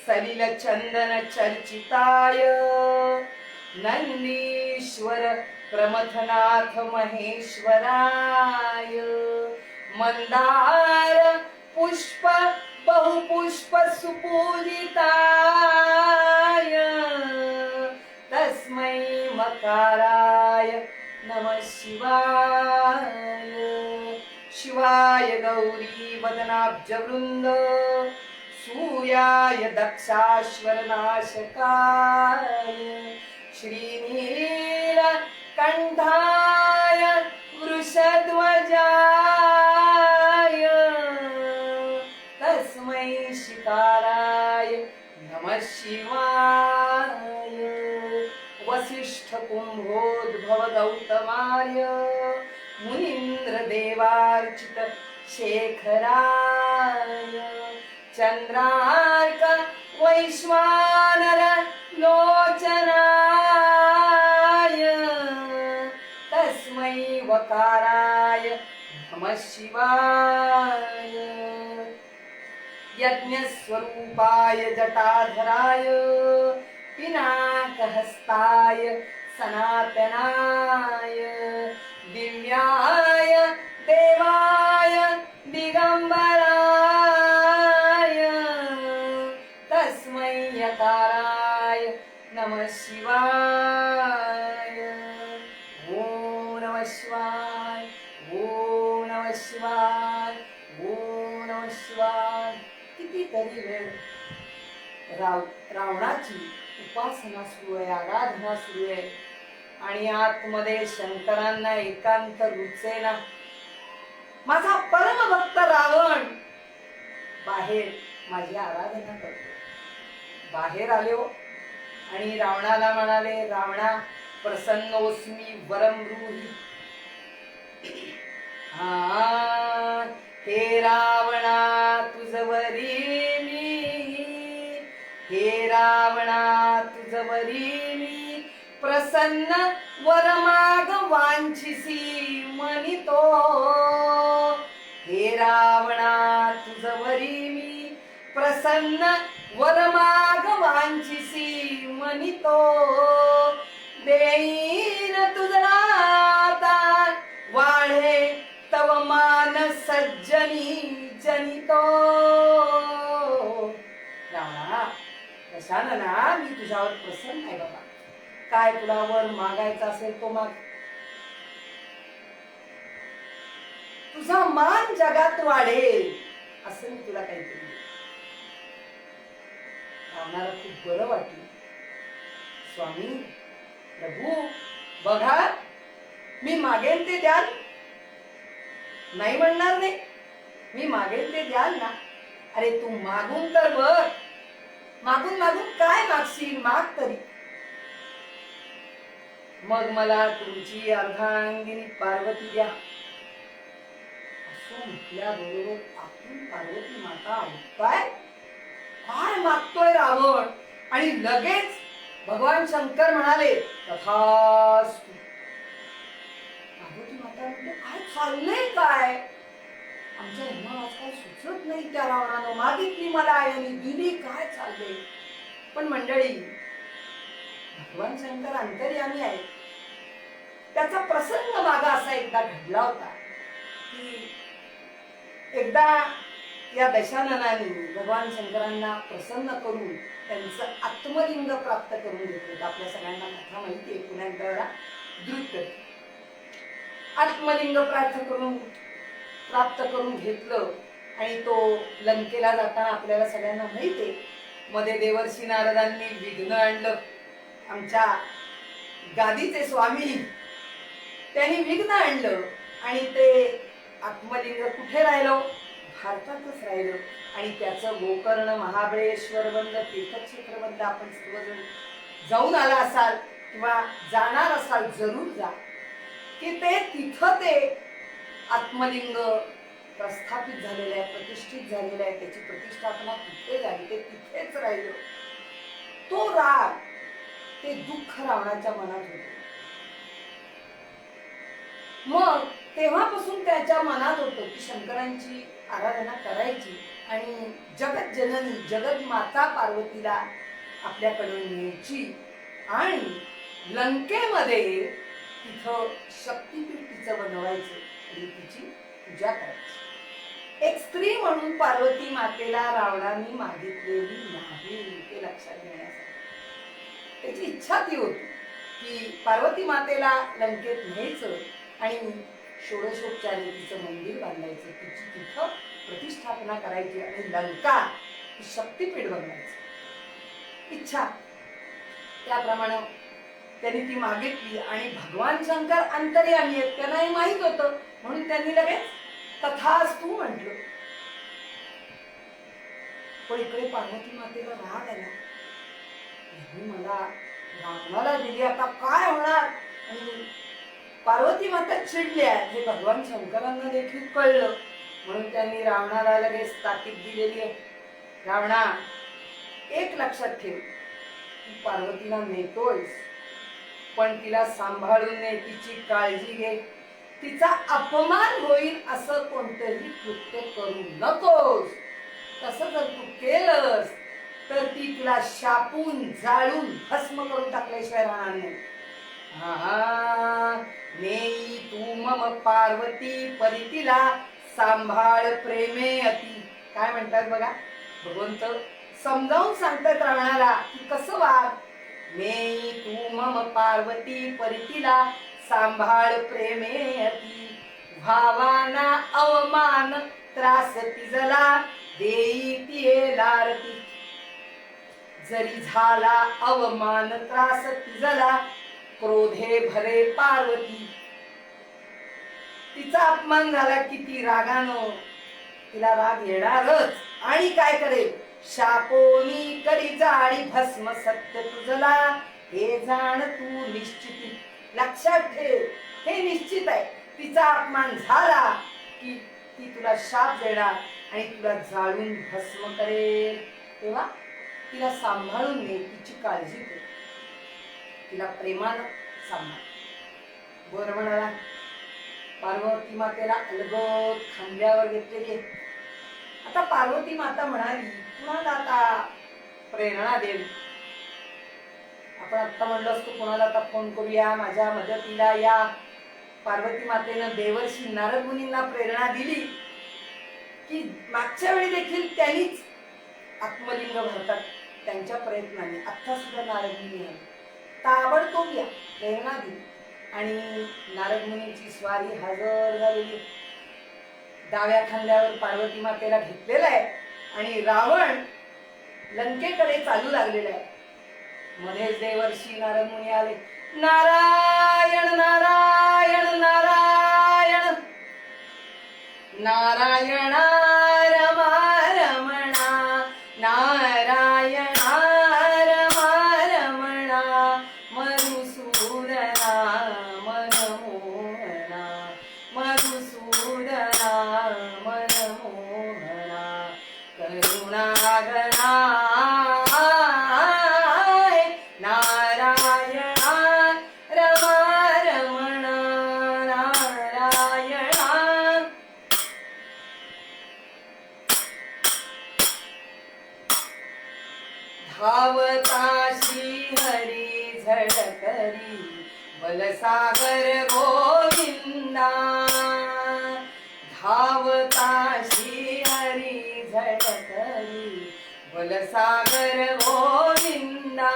सलिल चंदन चर्चिताय नंदीश्वर प्रमथनाथ महेश्वराय मंदार पुष्प बहुपुष्प सुपूजिताय तस्मै मकाराय नमः शिवाय. शिवाय गौरी वदनाब्ज वृंद सूर्याय दक्षाश्वर नाशकाय श्रीनील कंठाय वृषध्वजाय तस्मै शिकाराय नमः शिवाय. वसिष्ठ कुंभोद्भव गौतमाय मुनींद्र देवार्चित शेखराय चंद्रार्क वैश्वानर लोचनाय तस्मै वकाराय नमः शिवाय. यज्ञस्वरूपाय जटाधराय पिनाकहस्ताय सनातनाय दिव्याय देवाय दिगंबराय तस्मै यकाराय नमः शिवाय. ओम नमः शिवाय, ओम नमः शिवाय, ओम नमः शिवाय. कितीतरी वेळ रावणाची उपासना सुरू आहे, आराधना सुरू आहे आणि आतमध्ये शंकरांना एकांत रुचेना. माझा परम भक्त रावण बाहेर माझी आराधना करतो. बाहेर आलो आणि रावणाला म्हणाले, रावणा प्रसन्नोस्मी वरम ब्रूहि. हे रावणा तुझवरी मी, हे रावणा तुझवरी मी प्रसन्न वरमाग वांछिसी मनितो. हे रावणा तुझवरी मी प्रसन्न वरमाग वांछिसी मनितो. देईन तुझा आता वाढे तव मान सज्जनी जनितो. रावणा दशानना मी तुझ्यावर प्रसन्न आहे बाबा. काय तुला वर मागायचा असेल तो माग. तुझा मान जगात वाढेल असं मी तुला काहीतरी. रावणाला खूप बरं वाटलं. स्वामी प्रभू बघा, मी मागेल ते द्याल, नाही म्हणणार नाही, मी मागेल ते द्याल ना. अरे तू मागून तर बघ, मागून मागून काय मागशील, माग तरी. मग मला तुमची अर्धांगिनी पार्वती द्या. असं म्हटल्याबरोबर आपण पार्वती माता ऐकताय काय मागतोय रावण. आणि लगेच भगवान शंकर म्हणाले तथास्तु. पार्वती माता म्हटले काय चाललंय काय, आमच्या ह्यांना आज काय सुचत नाही. त्या रावणानं मागितली मला यांनी दिली, काय चाललंय. पण मंडळी भगवान शंकर अंतर्यामी आहे. त्याचा प्रसंग मागा असा एकदा घडला होता की एकदा या दशाननाने भगवान शंकरांना प्रसन्न करून त्यांचं आत्मलिंग प्राप्त करून घेतलं. आपल्या सगळ्यांना कथा माहिती आहे, पुन्हा एकदा द्रुत करते. आत्मलिंग प्राप्त करून घेतलं आणि तो लंकेला जाताना आपल्याला सगळ्यांना माहिती आहे, मध्ये देवर्षी नारदांनी विघ्न आणलं. आमच्या गादीचे स्वामी त्यांनी विघ्न आणलं आणि ते आत्मलिंग कुठे राहिलं, भारतातच राहिलं. आणि त्याचं गोकर्ण, महाबळेश्वर बंद, तीर्थक्षेत्र बंद आपण सर्वजण जाऊन आला असाल किंवा जाणार असाल, जरूर जा. की ते तिथं ते आत्मलिंग प्रस्थापित झालेलं आहे, प्रतिष्ठित झालेलं आहे. त्याची प्रतिष्ठापना तिथे झाली, ते तिथेच राहिलं. तो राग, ते दुःख रावणाच्या मनात होतं. मग तेव्हापासून त्याच्या मनात होतं की शंकरांची आराधना करायची आणि जगत जननी जगत माता पार्वतीला आपल्याकडून न्यायची आणि लंकेमध्ये तिथं शक्तीपीठ तिचं बनवायचं आणि तिची पूजा करायची. एक स्त्री म्हणून पार्वती मातेला रावणाने मागितलेली नाही, ते लक्षात घेण्यासाठी. त्याची इच्छा ती होती की पार्वती मातेला लंकेत न्यायचं आणि षोडशोपचारी तिचं मंदिर बांधायचं, तिची तिथं प्रतिष्ठापना करायची आणि लंका ही शक्तीपीठ बनवायचं. इच्छा त्याप्रमाणे त्यांनी ती मागितली आणि भगवान शंकर अंतर्यामी आहेत, त्यांना हे माहित होतं, म्हणून त्यांनी लगेच तथास्तु म्हटलं. पण इकडे पार्वती मातेला राग आला, मला रावणाला दिली, आता काय होणार. आणि पार्वती माता चिडल्या, हे भगवान शंकरांना देखील कळलं, म्हणून त्यांनी रावणाला लगेच ताकीद दिलेली आहे. रावणा, एक लक्षात ठेव, तू पार्वतीला नेतोयस, पण तिला सांभाळून ने, तिची काळजी घे, तिचा अपमान होईल असं कोणतंही कृत्य करू नकोस. तसं जर तू केलंस तर ती तुला शापून जाळून भस्म करून टाकल्याशिवाय राहणार नाही. नेई तू मम पार्वती परितीला सांभाळ प्रेमे अति. काय म्हणतात बघा, भगवंत समजावून सांगतात रावणाला की कसं वाग. नेई तू मम पार्वती परितीला सांभाळ प्रेमे अति. भावाना अवमान त्रास तिजला देई तिये लारती. जरी झाला अवमान त्रास तिजला क्रोधे भरे पार्वती. तिचा अपमान झाला की ती रागानं, तिला राग येणारच आणि काय करेल, शापोनी करी जाळी भस्म सत्य तुझला, हे जाण तू निश्चित. लक्षात ठेव, हे निश्चित आहे, तिचा अपमान झाला की ती तुला शाप देणार आणि तुला जाळून भस्म करेल. तेव्हा तिला सांभाळून घे, तिची काळजी घे, तिला प्रेमानं सांभाळ. बर म्हणाला. पार्वती मातेला अलगद खांद्यावर घेतले गे. आता पार्वती माता म्हणाली, कुणाला आता प्रेरणा देईल. आपण आता म्हणलो असतो कुणाला आता फोन करूया, माझ्या मदतीला या. पार्वती मातेनं देवर्षी नारद मुनींना प्रेरणा दिली की मागच्या वेळी देखील त्यांनीच आत्मलिंग भरतात त्यांच्या प्रयत्नाने. आता सुद्धा नारद मुनी ताबडतोब या प्रेरणा दिली आणि नारद मुनींची स्वारी हजर झालेली. डाव्या खांद्यावर पार्वती मातेला घेतलेलं आहे आणि रावण लंकेकडे चालू लागलेला आहे. मध्येच देवर्षी नारद मुनी आले. नारायण नारायण नारायण नारायण रमा रमणा नारायण रमा रमणा मधुसूदना मनमोहना मधुसूदना करुणागणाय नारायणा रमा रमणा नारायणा धावता श्री हरी झळकरी बलसागर गोविंदा धावता श्री हरी झळकरी बलसागर गोविंदा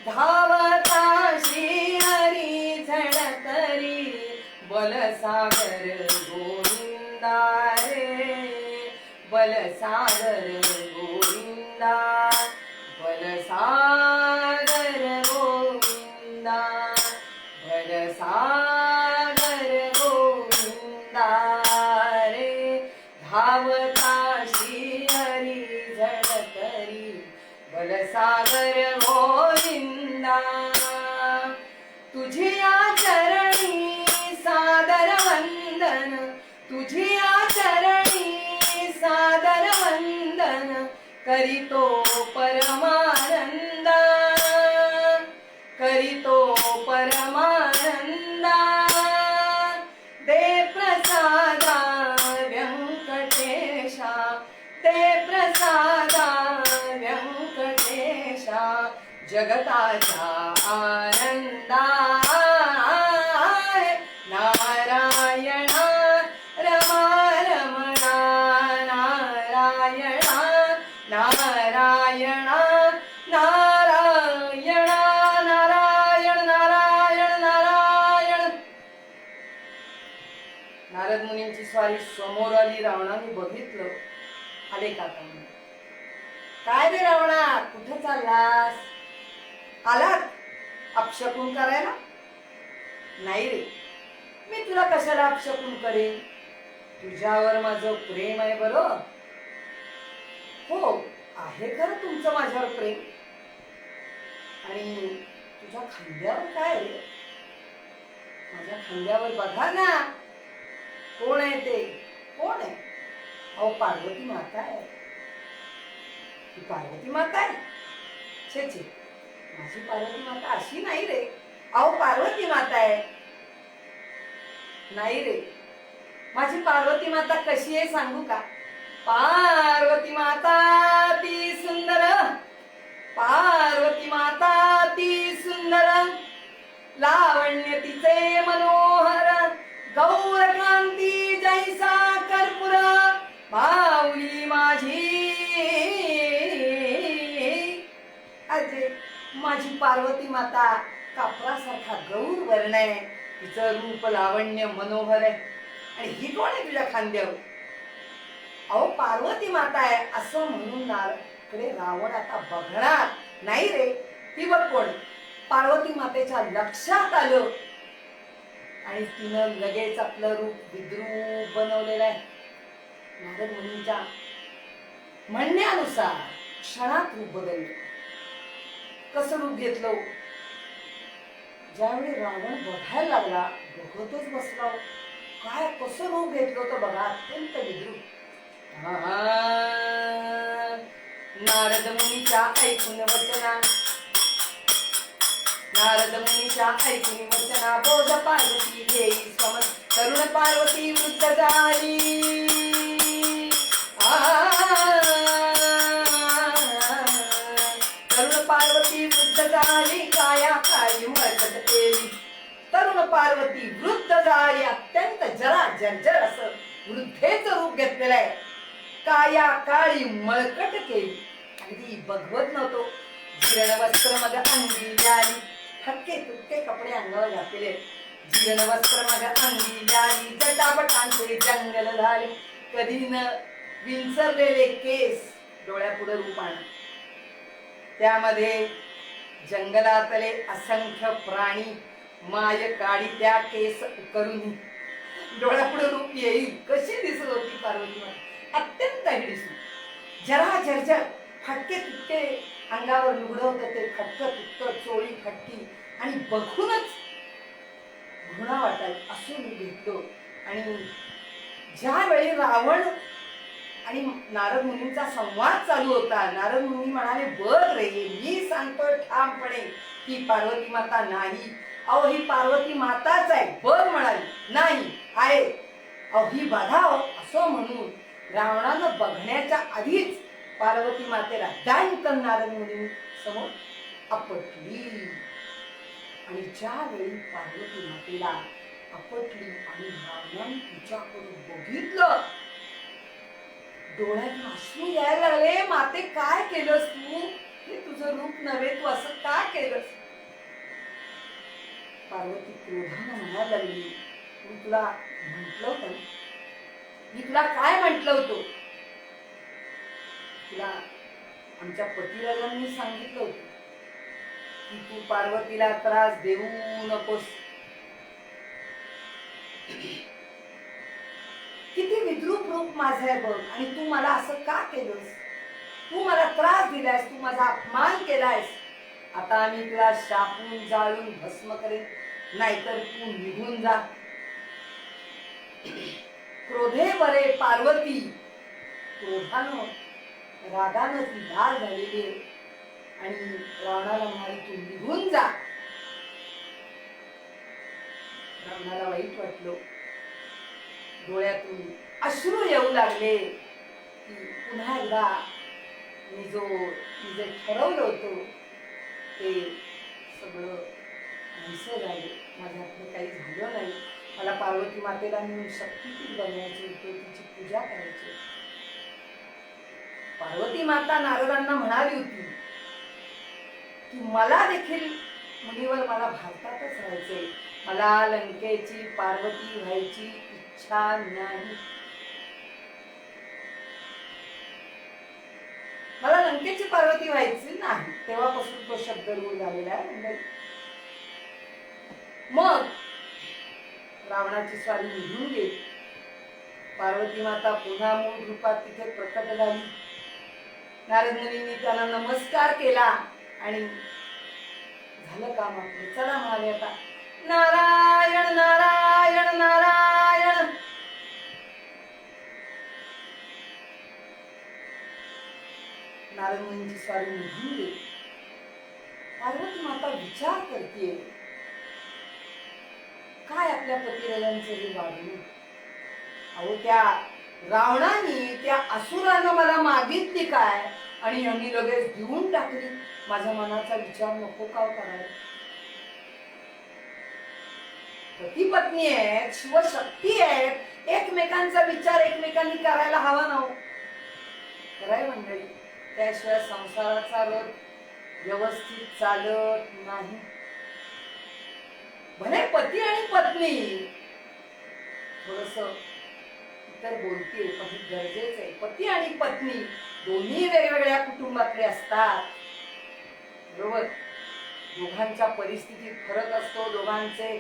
धावता श्री हरी झळकरी बलसागर गोविंदा रे बलसागर गोविंदा बलसागर गोविंदा बलसागर गोविंदा रे धावता श्री हरी झळकरी बलसागर गोविंदा तुझिया चरणी सादर वंदन तुझिया चरणी सादर वंदन करीतो परमानंदा करीतो परमानंदा दे प्रसादा व्यंकटेशा दे प्रसादा व्यंकटेशा जगताचा आनंदा नारायणा रमा रमणा नारायणा नारायणा नारायणा नारायण नारायण नारायण नारद मुनींची स्वारी समोर आली. रावणाने बघितलं. आले काका म्हणे, काय रे रावणा, कुठे चाललास? आलात अपशकुन करायला? नाही रे, मी तुला कशाला अपशकुन करेन? तुझ्यावर माझं प्रेम आहे बरं. हो आहे खरं तुमचं माझ्यावर प्रेम. आणि तुझ्या खांद्यावर काय रे? माझ्या खांद्यावर बघा ना. कोण आहे ते? कोण आहे? अहो पार्वती माता आहे. ती पार्वती माता आहे? छे छे, माझी पार्वती माता अशी नाही रे. अहो पार्वती माता आहे. नाही रे, माझी पार्वती माता कशी आहे सांगू का? पार्वती माता ती सुंदर, पार्वती माता ती सुंदर, लावण्य तिचे मनोहर, गौरकांती जैसा कर्पूर, माऊली माझी. अजे माझी पार्वती माता कापरासारखा गौर वर्ण आहे. तिचं रूप लावण्य मनोहर आहे. आणि ही कोण आहे तुझ्या खांद्यावर? अहो पार्वती माता आहे असं म्हणून कडे रावण आता बघणार नाही रे. ती बघ कोण? पार्वती मातेच्या लक्षात आलं आणि तिनं लगेच आपलं रूप विद्रूप बनवलेलं आहे. नारद मुनींच्या म्हणण्यानुसार क्षणात रूप बदललं. कसं रूप घेतलं? ज्यावेळी रावण बघायला लागला, बघतच बसला. काय कसं रूप घेतलं होतं बघा, अत्यंत विद्रूप. नारद मुनीच्या ऐकून वचना, नारद मुनीच्या ऐकून वचना, बोध पार्वती घेई स्वमन, तरुण पार्वती वृद्ध झाली. तरुण पार्वती वृद्ध झाली, काया काळी मळकट केली. तरुण पार्वती वृद्ध झाली, अत्यंत जरा जर्जर असं वृद्धेचं रूप घेतलेलं आहे. काया काळी मळकट केली. अगदी बघवत नव्हतो. जीर्ण वस्त्र मग अंगी आली, हक्के तुक्के कपडे अंगावर घातलेले. जीर्ण वस्त्र मग अंगी आली, जटापटांचे जंगल झाले. कधी न विंचरलेले केस डोळ्यापुढे रूप आणले. त्यामध्ये जंगलातले असंख्य प्राणी माय काळी त्या केस करून डोळ्यापुढे रूप येईल. कशी दिसत होती पार्वती माता? अत्यंत हिडीसू, जरा झरझर, फटके तुटके अंगावर लुगडं होतं ते फटकं तुटकं, चोळी फटकी. आणि बघूनच घृणा वाटायची. असं मी घेतलो. आणि ज्यावेळी रावण आणि नारद मुनींचा संवाद चालू होता. नारद मुनी म्हणाले, बघ रे, मी सांगतोय ठामपणे ही पार्वती माता नाही. अहो ही पार्वती माताच आहे. बघ म्हणाली, नाही आहे. अहो ही बघाव असं म्हणून रावणानं बघण्याच्या आधीच पार्वती मातेला दांडकन नारद मुनी समोर आपटली. आणि ज्यावेळी पार्वती मातेला आपटली आणि रावणाने तिच्याकडून बघितलं, डोळ्यातून अश्रू यायला लागले. माते, काय केलंस तू? हे तुझं रूप नव्हे, तू असं का केलंस? पार्वती क्रोधानं म्हणायला लागली, मी तुला म्हंटल होतं, मी तुला काय म्हंटल होतं? तुला आमच्या पतिराजांनी सांगितलं होतं की तू पार्वतीला त्रास देऊ नकोस. किती विद्रूप रूप माझं आहे बघ, आणि तू मला असं का केलंस? तू मला त्रास दिलायस, तू माझा अपमान केलायस. आता मी तुला शापून जाळून भस्म करेन, नाहीतर तू निघून जा. क्रोधे बरे पार्वती, क्रोधानं रागानं ती लाल झालेली आहे आणि रावणाला म्हणाली, तू निघून जा. रावणाला वाईट वाटलं, डोळ्यातून अश्रू येऊ लागले की पुन्हा एकदा मी जे ठरवलं होतं ते सगळं नाहीसं झालं. माझ्याकडे काही झालं नाही. मला पार्वती मातेला नेऊन शक्तिपीठ बनवायचं होतं, तिची पूजा करायची. पार्वती माता नारदांना म्हणाली होती की मला देखील मुलीवर मला भारतातच राहायचंय, मला लंकेची पार्वती व्हायची इच्छा नाही. मला लंकेची पार्वती व्हायची नाही. तेव्हापासून तो शब्द रूढ झालेला आहे मंडळी. मग रावणाची स्वारी निघून गेली. पार्वती माता पुन्हा मूळ रूपात तिथे प्रकट झाली. नारद मुनींनी त्याला नमस्कार केला आणि झालं काम आपलं. चला म्हणाले, आता नारायण नारायण नारायण. नारद मुनींची स्वारी निघून गेली. पार्वती माता विचार करते, काय आपल्या पतिराजांचं हे वागणूक. अहो त्या रावणाने, त्या असुरानं मला मागितली काय आणि यांनी लगेच देऊन टाकली. माझ्या मनाचा विचार नको का करायला? पती पत्नी आहेत, शिवशक्ती आहेत, एकमेकांचा विचार एकमेकांनी करायला हवा ना. खरंय मंडळी, त्याशिवाय संसाराचा रथ व्यवस्थित चालत नाही. भले पती आणि पत्नी थोडस इतर बोलते, पण हे गरजेचं आहे. पती आणि पत्नी दोन्ही वेगवेगळ्या कुटुंबातले असतात, बरोबर. दोघांच्या परिस्थितीत फरक असतो, दोघांचे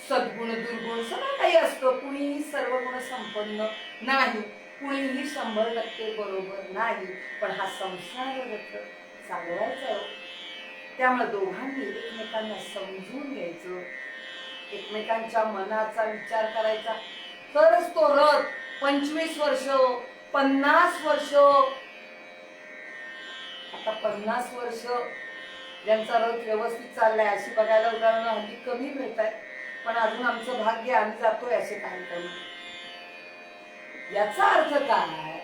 सद्गुण दुर्गुण सगळं काही असतं. कुणीही सर्व गुण संपन्न नाही, कुणीही 100% बरोबर नाही. पण हा संसार रथ चालवायचा, त्यामुळे दोघांनी एकमेकांना समजून घ्यायचं, एकमेकांच्या मनाचा विचार करायचा, तरच तो रथ 25 वर्ष 50 वर्ष, आता 50 वर्ष ज्यांचा रथ व्यवस्थित चाललाय अशी बघायला उदाहरणं हल्ली कमी मिळत आहेत. पण अजून आमचं भाग्य, आम्ही जातोय असे कार्यक्रम. याचा अर्थ काय?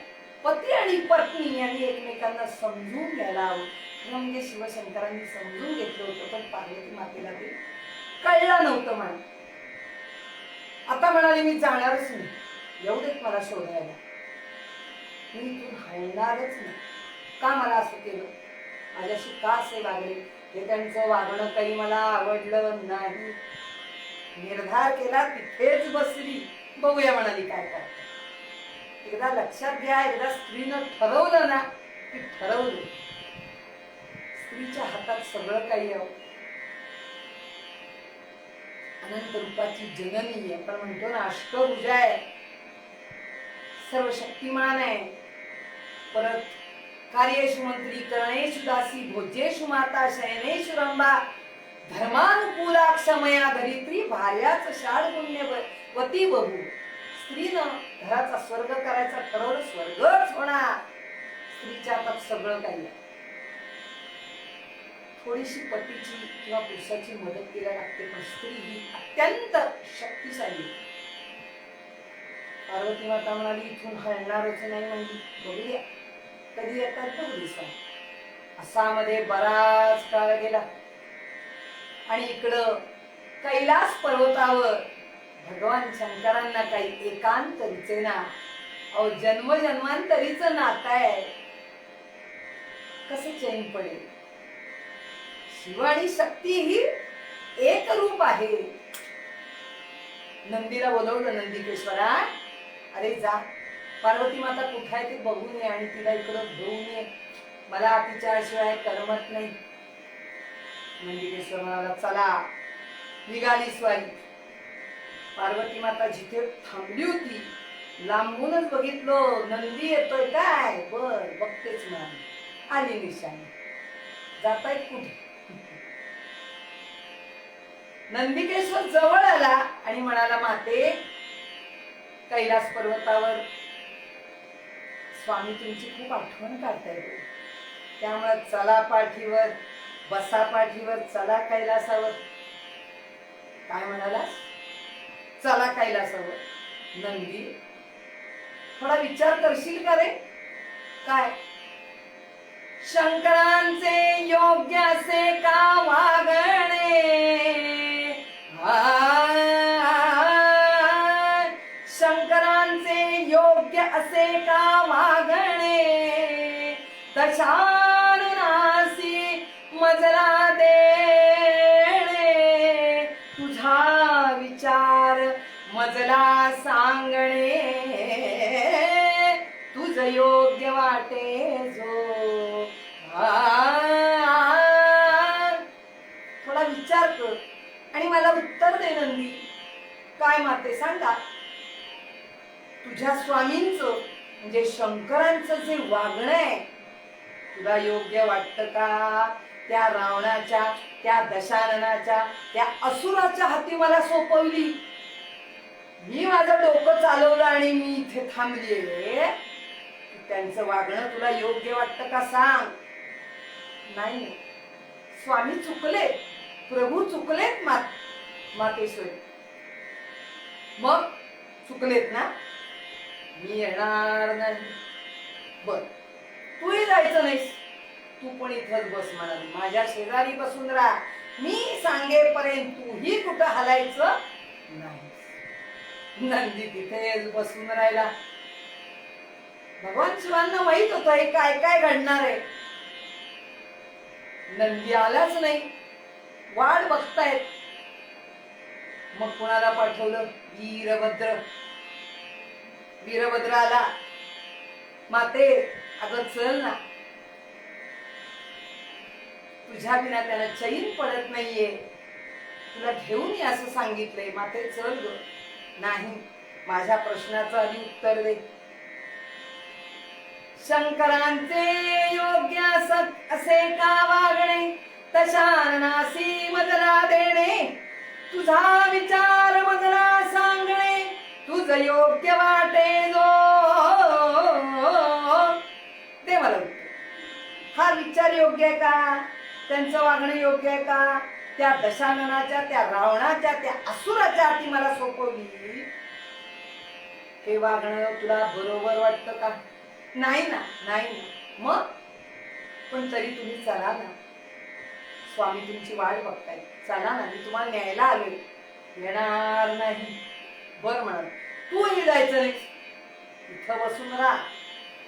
पती आणि पत्नी यांनी एकमेकांना समजून घ्यायला हवं. म्हणजे शिवशंकरांनी समजून घेतलं होतं, पण पार्वती मातेला ते कळलं नव्हतं. म्हणा आता म्हणाले, मी जाणारच नाही, येऊ देत मला शोधायला, मी इथून हलणारच नाही. का मला असं केलं, माझ्याशी का असे वागले, हे त्यांचं वागणं काही मला आवडलं नाही. निर्धार केला, तिथेच बसली. बघूया म्हणाली काय करते. एकदा लक्षात घ्या, एकदा स्त्रीनं ठरवलं ना की ठरवलं. स्त्रीच्या हातात सगळं काही आहे. अनंत रूपाची जननी, आपण म्हणतो ना अष्टभुजा आहे, सर्व शक्तिमान आहे. परत कार्येषु मंत्री, करणेषु दासी, भोज्येषु माता, शयनेषु रंभा, धर्मानुकूला क्षमया धरित्री, भार्याच शाळ पुण्यवती बहू. स्त्रीनं घराचा स्वर्ग करायचा ठरवलं, स्वर्गच होणार. स्त्रीच्या हातात सगळं काही आहे. थोडीशी पतीची किंवा पुरुषाची मदत केल्या लागते, पण स्त्री ही अत्यंत शक्तिशाली आहे. पार्वती माता म्हणाली इथून हलणारच नाही, म्हणजे बघूया कधी येतात बघू दिसा. असा मध्ये बराच काळ गेला आणि इकडं कैलास पर्वतावर भगवान शंकरांना काही एकांत रुचेना. अहो जन्मजन्मांतरीच नातं आहे, कसं चैन पडेल. शिव आणि शक्ती ही एक रूप आहे. नंदीला बोलवलं, नंदिकेश्वरा अरे जा, पार्वती माता कुठे आहे ते बघून ये आणि तिला इकडं घेऊन ये, मला तिच्याशिवाय करमत नाही. नंदिकेश्वर म्हणाला चला. निघाली स्वारी. पार्वती माता जिथे थांबली होती लांबूनच बघितलं, नंदी येतोय काय, बर बघतेच म्हणाली. आली निशाणी. जातायत कुठे? नंदिकेश्वर जवळ आला आणि म्हणाला माते, कैलास पर्वतावर स्वामी तुमची खूप आठवण काढतायत, त्यामुळे चला पाठीवर, बसा पाठीवर, चला कैलासावर. काय म्हणालास? चला कैलासावर. नंदी थोडा विचार करशील का रे? काय? शंकरांचे योग्य असे का वागणे, शंकरांचे योग्य असे का वागणे, दशाननासी मजला देणे, तुझा विचार मजला सांगणे, तुझ योग्य वाटे जो. थोडा विचार कर आणि मला उत्तर दे नंदी. काय माते सांगा, तुझ्या स्वामींचं म्हणजे शंकरांचं जे वागणं आहे तुला योग्य वाटतं का? त्या रावणाच्या, त्या दशाननाच्या, त्या असुराच्या हाती मला सोपवली, मी माझं डोकं चालवलं आणि मी इथे थांबलीये. त्यांचं वागणं तुला योग्य वाटतं का सांग? नाही, स्वामी चुकले, प्रभू चुकलेत मातेश्वरी. मग चुकलेत ना, मी येणार नाही. बर, तूही जायचं नाहीस, तू पण इथंच बस म्हणाली, माझ्या शेजारी बसून राहा, मी सांगेपर्यंत तूही कुठं हलायचं नाही. नंदी तिथेच बसून राहिला. भगवान शिवांना माहित होतं हे काय काय घडणार आहे. नंदी आलाच नाही, वाट बघतायत. मग कोणाला पाठवलं? वीरभद्र. वीरभद्र आला. माते अगं चल ना, तुझ्या बिना त्याला चैन पडत नाहीये, तुला घेऊन ये असं सांगितलंय. माते चल ग. नाही, माझ्या प्रश्नाचं आधी उत्तर दे. शंकरांचे योग्य असे का वागणे, दशाननासी मजला देणे, तुझा विचार मजला सांगणे, तुझ योग्य वाटे जो. ते मला उत्तर. हा विचार योग्य आहे का? त्यांचं वागणं योग्य आहे का? त्या दशाननाच्या, त्या रावणाच्या, त्या असुराच्या हाती मला सोपवली, हे वागणं तुला बरोबर वाटतं का? नाही ना, नाही ना. मग पण तरी तुम्ही चला ना, स्वामी तुमची वाट बघताय, चला ना, मी तुम्हाला न्यायला आलोय. येणार नाही. बर म्हणाल, तूही जायचं नाही, इथं बसून राहा,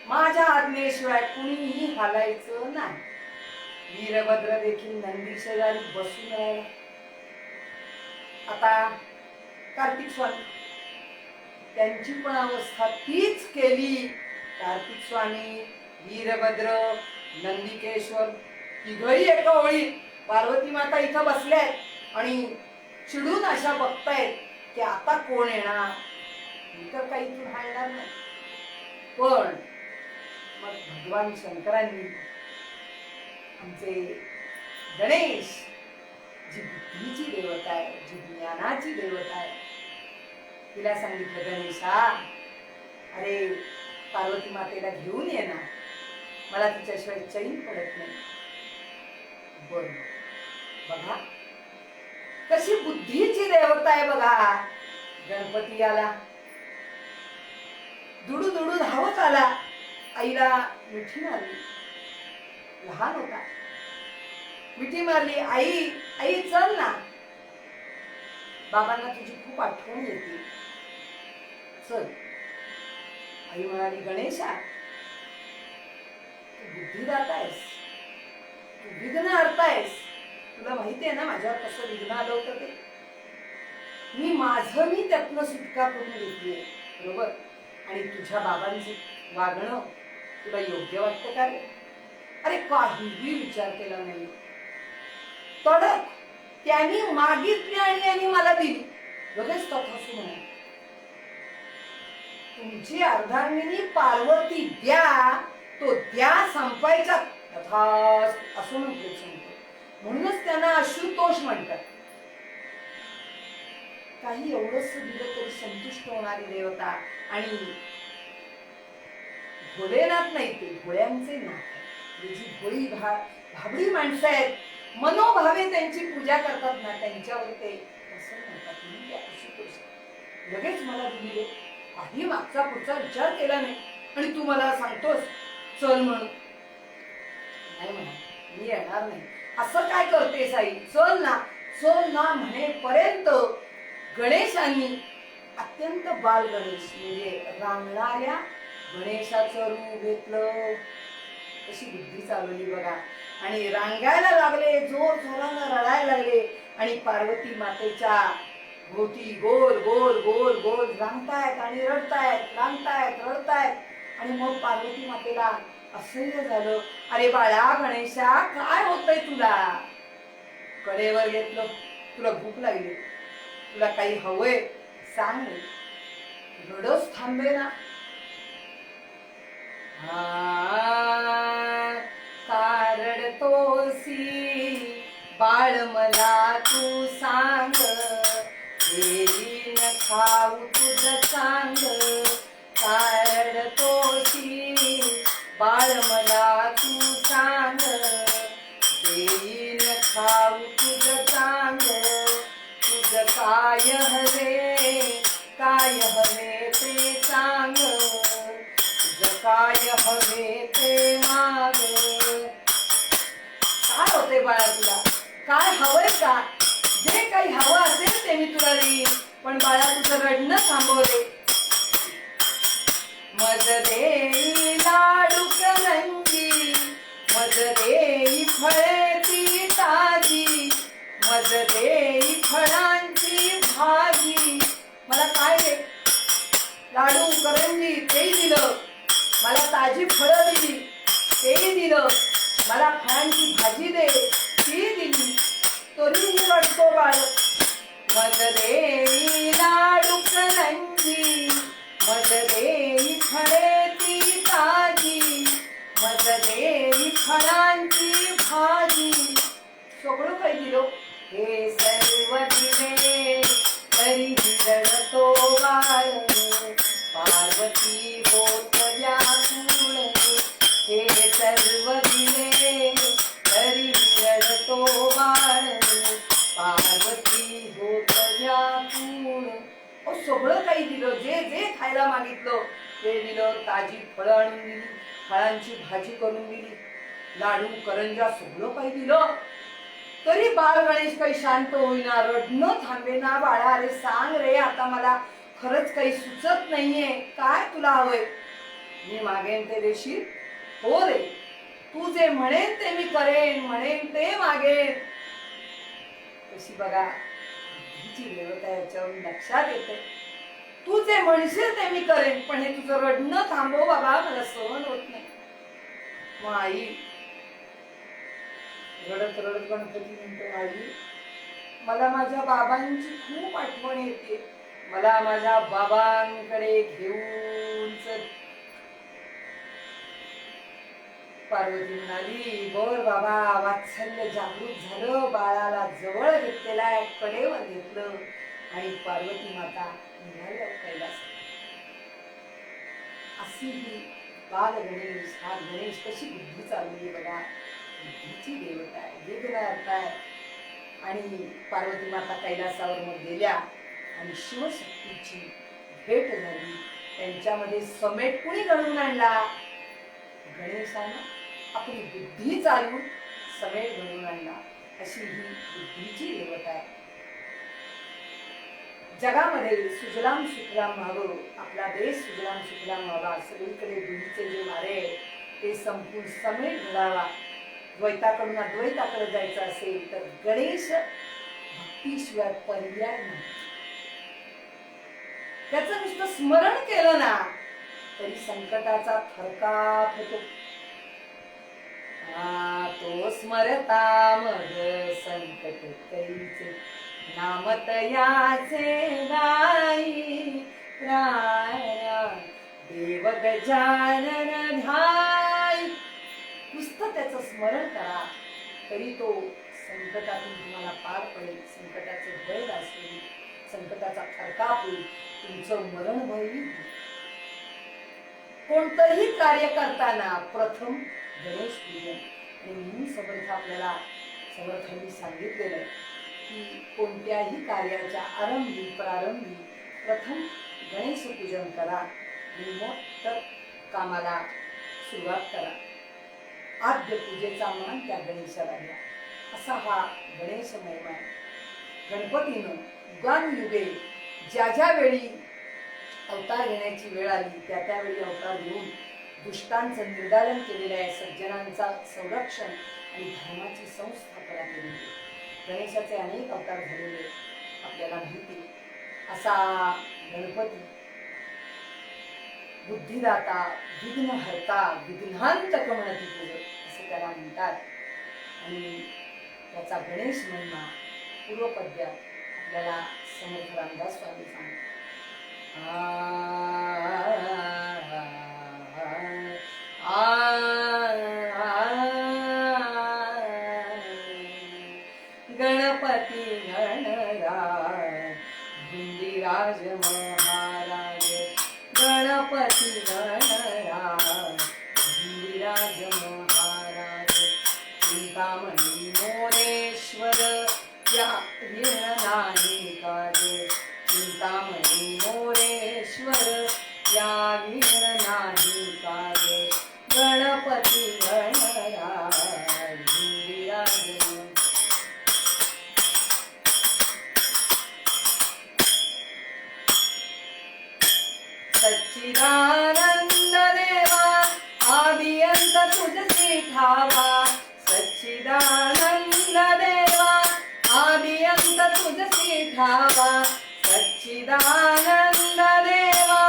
माझ्या आज्ञेशिवाय कुणीही हालायचं नाही. वीरभद्र देखील नंदी शेजारी बसून राहिला. आता कार्तिक स्वामी, त्यांची पण अवस्था तीच केली. कार्तिक स्वामी, वीरभद्र, नंदिकेश्वर तिघही एका ओळीत. पार्वती माता इथं बसल्यात आणि चिडून अशा बघतायत की आता कोण येणार, मी तर काही इथून हालणार नाही. पण मग भगवान शंकरांनी, आमचे गणेश, जी बुद्धीची देवता आहे, जी ज्ञानाची देवता आहे, तिला सांगितलं, गणेशा अरे पार्वती मातेला घेऊन ये ना, मला तिच्याशिवाय चैन पडत नाही. बरोबर, बघा कशी बुद्धीची देवता आहे बघा. गणपती आला, दुडू दुडू धावत आला, आईला मिठी मारली. लहान होता, मिठी मारली. आई आई चल ना, बाबांना तुझी खूप आठवण येते, चल. आई म्हणाली, गणेशा तू बुद्धिदाता आहेस, तू विघ्न हरतायस. तुला माहिती आहे ना माझ्यावर कसं विघ्न आलं होतं ते. मी त्यातनं सुटका करून घेतलीये, बरोबर. आणि तुझ्या बाबांचं वागणं तुला योग्य वाटतं का रे? अरे काहीही विचार केला नाही, तडक त्यांनी मागितली आणि मला दिली. लगेच तथास्तु म्हणा. तुमची अर्धांगिनी पार्वती द्या, तो द्या संपायचा तथास्तु असं म्हटलं सांगतो. म्हणूनच त्यांना अश्रुतोष म्हणतात. काही एवढंच दिलं तरी संतुष्ट होणारी देवता. आणि भोलेनाथ नाही, ते भोळ्यांचे नाथ. जी भोळी भाबडी माणसं आहेत, मनोभावे त्यांची पूजा करतात ना, त्यांच्यावर ते असं म्हणतात. लगेच मला दिली, काही मागचा पुढचा विचार केला नाही, आणि तू मला सांगतोस चल म्हणून. नाही म्हणा, मी येणार नाही. असं काय करतेस आई, चल ना चल ना म्हणेपर्यंत गणेशांनी अत्यंत बाल गणेश म्हणजे रांगणाऱ्या गणेशाचं रूप घेतलं. कशी बुद्धी चालवली बघा. आणि रांगायला लागले, जोर जोरानं रडायला लागले, आणि पार्वती मातेच्या भोवती गोल गोल गोल गोल रांगतायत आणि रडतायत, रांगतायत रडतायत. आणि मग पार्वती मातेला असह्य झालं. अरे बाळा गणेशा, काय होतंय तुला? कडेवर घेतलं. तुला भूक लागली, तुला काही हवंय सांग. रडच थांबे ना. का रडतोसी बाळ मला तू सांग, देईन खाऊ तुझं सांग. का रडतोसी बाळ मला तू सांग, देईन खाऊ तुझं सांग. तुझं काय हवे ते सांग, तुझं काय हवे ते माग. काय होते बाळा तुला? काय हवंय का? जे काही हवं असेल ते मी तुला देईन, पण बाळा तुझं रडणं थांबव रे. मज देई लाडू करंजी, मज देई फळे ती ताजी, मज देई फळांची भाजी. मला काय दे? लाडू करंजी तेही दिलं, मला ताजी फळं दिली तेही दिलं, मला फळांची भाजी दे ती दिली, तरीही रडतो बाळ. मज देई लाडू करंजी, मज देई फळे ती ताजी, मज देई फळांची भाजी. सगळं काही दिलं. हे सर्व दिले तरीही रडतो बाळ, पार्वती होत व्याकुळ. हे सर्व दिले तरीही रडतो बाळ, पार्वती होत व्याकुळ. सगळं काही दिलं, जे जे खायला मागितलं ते दिलं. ताजी फळं आणून दिली, फळांची भाजी करून दिली, लाडू करंजा सगळं काही दिलं. तरी बाळ गणेश काही शांत होईना, रडणं थांबेना. बाळा अरे सांग रे, आता मला खरंच काही सुचत नाहीये, काय तुला हवंय? मी मागेन ते देशील? हो रे, तू जे म्हणेन ते मी करेन, म्हणेन ते मागेन. कशी बघा बुद्धीची देवता याच्यावरून लक्षात येते. तू जे म्हणशील ते मी करेन, पण हे तुझं रडणं थांबव बाबा, मला सहन होत नाही. मग आई रडत रडत गणपती म्हणतो, आई मला माझ्या बाबांची खूप आठवण येते, मला माझ्या बाबांकडे घेऊन चल. पार्वती म्हणाली, बर बाबा. वात्सल्य जागृत झालं, बाळाला जवळ घेतलेला कडेवर घेतलं, आणि पार्वती माता निघाल्या कैलास. अशी ही बाल गणेश हा गणेश कशी बुद्धी चालवली बघा. बुद्धीची देवता आहे, विघ्नहर्ता आहे. आणि पार्वती माता कैलासावर मग गेल्या आणि शिवशक्तीची भेट झाली. त्यांच्यामध्ये समेट कुणी घडवून आणला? गणेशानं आपली बुद्धी चालवून समेट घडवून आणला. अशी ही बुद्धीची देवता आहे. जगामध्ये सुजलाम सुफलाम व्हावं, आपला देश सुजलाम सुफलाम व्हावा, सगळीकडे दुधीचे जे वारे आहे ते संपूर्ण समेट घडावा. द्वैताकडून अद्वैताकडे जायचं असेल तर गणेश भक्तीशिवाय पर्याय नाही. त्याचं नुसतं स्मरण केलं ना तरी संकटाचा थरकाप होतो. तो स्मरता मग संकट कैचे, नामतयाचे गाई राया, देव गजानन ध्याय. नुसतं त्याचं स्मरण करा तरी तो संकटातून तुम्हाला पार पडेल. संकटाचे भय असेल, संकटाचा थरकाप होईल, तुमचं मरण भय होईल. कोणतंही कार्य करताना प्रथम गणेश पूजन. आणि म्हणून समर्थ आपल्याला समर्थांनी सांगितलेलं आहे की कोणत्याही कार्याच्या आरंभी प्रारंभी प्रथम गणेश पूजन करा आणि मग तर कामाला सुरुवात करा. आद्य पूजेचा मान त्या गणेशाला द्या. असा हा गणेश महिमा आहे. गणपतीनं युगानुयुगे ज्या ज्या वेळी अवतार घेण्याची वेळ आली त्या त्यावेळी अवतार घेऊन दुष्टांचं निर्दालन केलेलं आहे. सज्जनांचा संरक्षण आणि धर्माची संस्थापना केलेली आहे. गणेशाचे अनेक अवतार झालेले आपल्याला माहिती. असा गणपती बुद्धिदाता, विघ्नहर्ता, विघ्नांतक म्हणती पूजक असे त्याला म्हणतात. आणि त्याचा गणेश महिमा पूर्वपद्यात आपल्याला समर्थ रामदास स्वामी सांगतात. गणपती गणराज हिंदीराज महाराज, गणपती गणराज हिंदीराज महाराज, चिंतामणी मोरेश्वर या विण नाही काज, चिंतामणी मोरेश्वर या विण नाही काज, गणपती गणराज हिंदीराज. सच्चिदानंद देवा आदिअंत तुझसी ठावा, सच्चिदानंद देवा आदिअंत तुझसी ठावा, सच्चिदानंद देवा.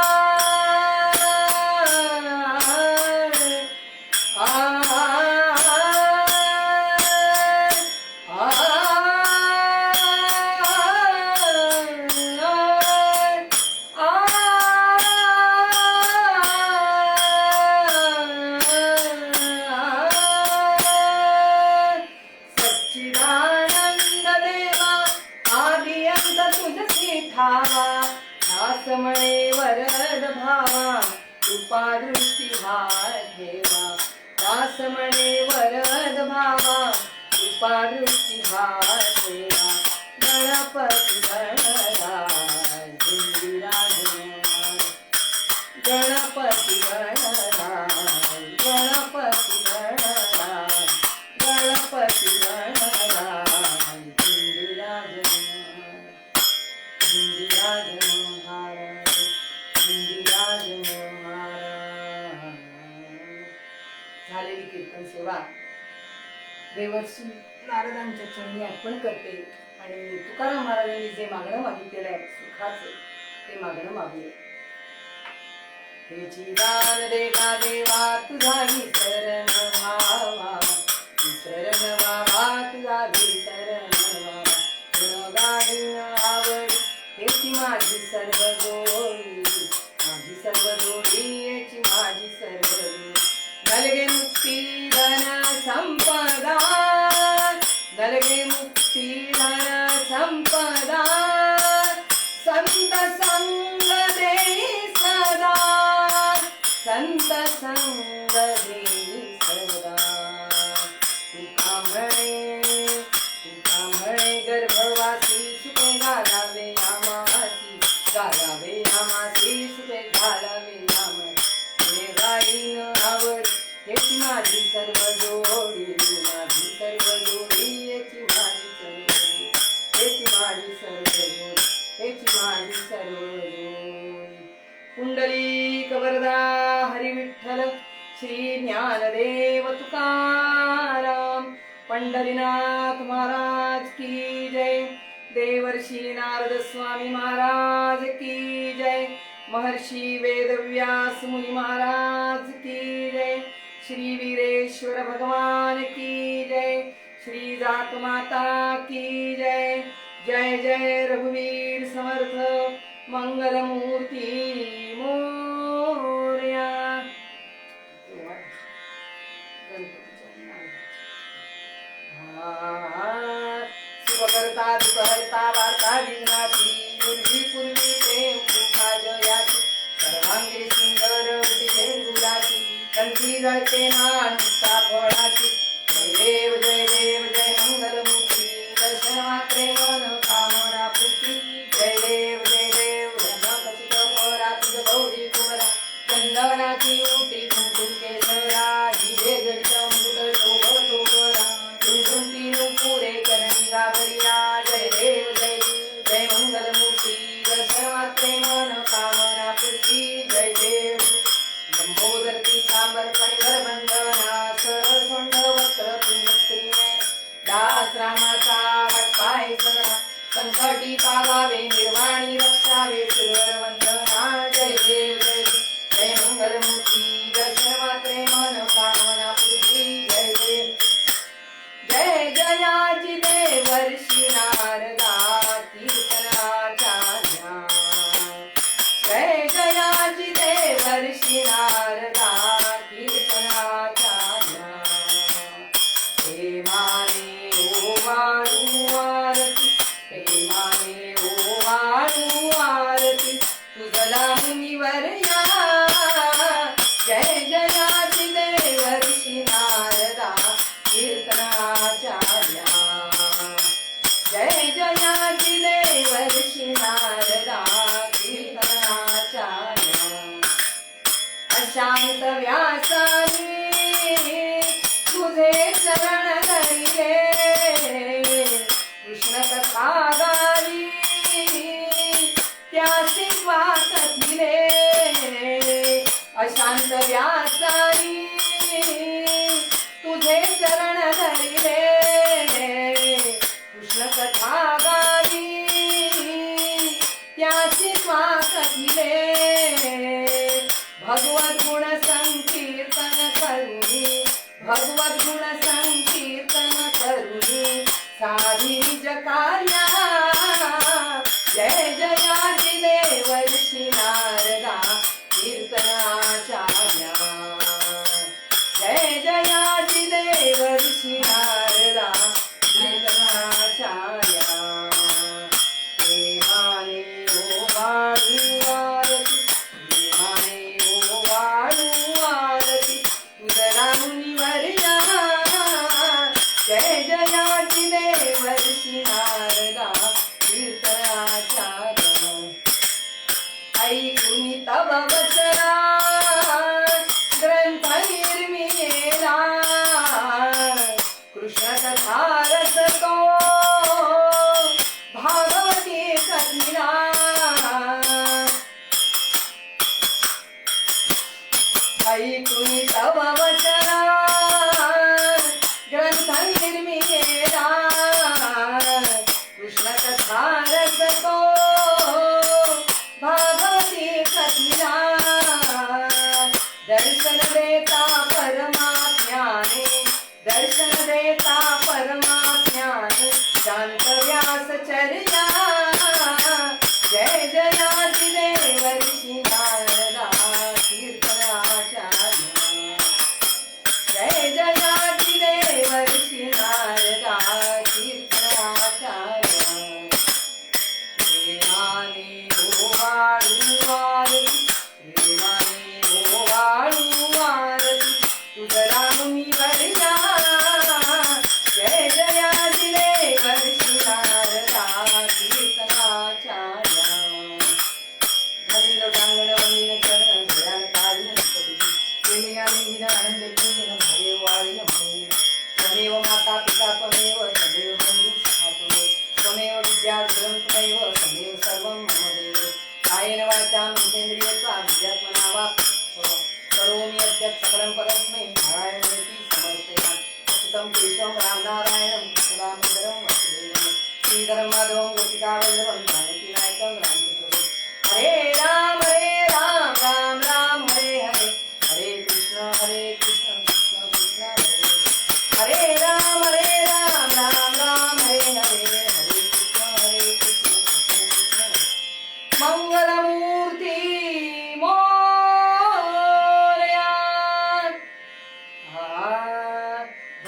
दास म्हणे वरद भावा कृपा दृष्टी हात ठेवा, दास म्हणे वरद भावा कृपा दृष्टी हात ठेवा, गणपती गणराज हिंदीराज महाराज, गणपती गणराज, गणपती गणराज, गणपती गणराज हिंदीराज हिंदीराज महाराज, हिंदीराज महाराज. झालेली कीर्तन सेवा देवर्षी नारदांच्या चरणी अर्पण करते. आणि तुकाराम महाराजांनी जे मागणं मागितलेलं आहे सुखाचं ते मागणं मागूया. त्याची दान दे का देवा तुझाही शरण व्हावा, शरण व्हावा तुझाही शरण व्हावा, गुणगान आवड याची माझी सर्व जोडी, माझी सर्व जोडी याची माझी सर्व जोडी. नलगे मुक्ती धन संपदा, नलगे मुक्ती धन संपदा, संत संग देई सदा, संग देई सदा. तुका म्हणे गर्भवासी सुखे घालावे आमासी, घालावे आमासी सुखे घालावे आमासी. गाईन आवड याची माझी सर्व जोडी, माझी सर्व जोडी याची माझी सर्व जोडी, याची माझी सर्व जोडी, याची माझी सर्व जोडी. पुंडलिक वरदा हरी विठ्ठल श्री ज्ञानदेव तुकाराम. पंढरीनाथ महाराज की जय. देवर्षी नारद स्वामी महाराज की जय. महर्षी वेदव्यास मुनि महाराज की जय. श्री वीरेश्वर भगवान की जय. श्री जात माता की जय. जय जय रघुवीर समर्थ मंगलमूर्ती मोरया. सुखकर्ता दुःखहर्ता वार्ता विघ्नाची, पूर्वी पूर्वी प्रेम कृपा जयाची, सर्वांगी सुंदर गुलाची, कंठी जळते मानुषा फळाची. जय देव जय मंगलमूर्ती, दर्शन मात्रे मन कामना पूर्ती. जय देव कचित परा तुझ गौरी कुमरा, चंदनाची उटी कुंकुम केसरा, हिरे जडित मुकुट शोभतो बरा, झुंझुंटी पुरे करणी गाभरिया. जय देव जय मंगलमूर्ती, दर्शन मात्रे मन कामना पूर्ती. जय देव लंबोदर पीतांबर फणीवर बंधना, सरसोंड वस्त्र तुंगत्रिने, दास रामाचा वाटपाय सगळा, संकटी पावावे निर्वाणी रक्षावे सुरवर वंदना. जय देव जय मंगलमूर्ती, दर्शन मात्रे मन कामना पूर्ती. जय देव जय जयाची देवर्षी नारदा कीर्तनाचार्या. जय जयाची देवर्षी नारदा कीर्तनाचार्या. प्रेमाने ओवाळू आरती, प्रेमाने ओवाळू आरती, तुझला मुनीवर या. जय जयाची देवर्षी नारदा कीर्तनाचार्या. जय जयाची देवर्षी नारदा कीर्तनाचार्या. अशांत व्यासानी तुझे चरण धरिले, कृष्ण कथा गाली त्यासी वात दिले. अशांत व्यासानी तुझे चरण धरिले, कृष्ण कथा गाली त्यासी स्वास दिले. भगवत गुण संकीर्तन करुणी, भगवत गुण संकीर्तन करुणी, साधी निज कार्या. जय जयाची देवर्षी नारदा कीर्तनाचार्या. जय जयाची देवर्षी नारदा कीर्तनाचार्या. प्रेमाने ओवाळू आरती, प्रेमाने ओवाळू आरती, तुझला मुनीवर या. जय जयाची देवर्षी नारदा कीर्तनाचार्या. ऐकुनी तव वचना ग्रंथ निर्मिला, कृष्ण कथा रस तो भागवती कथिला. ऐकुनी तव वचना ग्रंथ निर्मिला, कृष्ण कथा रस तो भागवती कथिला. दर्शन देता परमात्म्याने, दर्शन देता परमात्म्याने, शांत व्यास चर्या. जय जयाची देवर्षी नारदा कीर्तनाचार्या. दीन आनंदे पूजिन भवे वाळी म्हणे त्वमेव माता पिता त्वमेव त्वमेव बंधु सखा त्वमेव विद्या त्वमेव त्वमेव सर्वं मम देव कायेन वाचा मनसेन्द्रियत्वा विद्यात्मना वा करोमि यद्यत् सकलं परस्मै नारायणेति समर्पयामि अच्युतं केशवं रामनारायणं सदामोदरं वसुदेवं श्रीधरं माधवं गोपिकावल्लभं जानकीनायकं रामचन्द्रं हरे राम राम राम हरे हरे हरे कृष्ण कृष्ण कृष्ण हरे हरे राम राम हरे हरे हरे कृष्ण कृष्ण कृष्ण हरे मंगलमूर्ती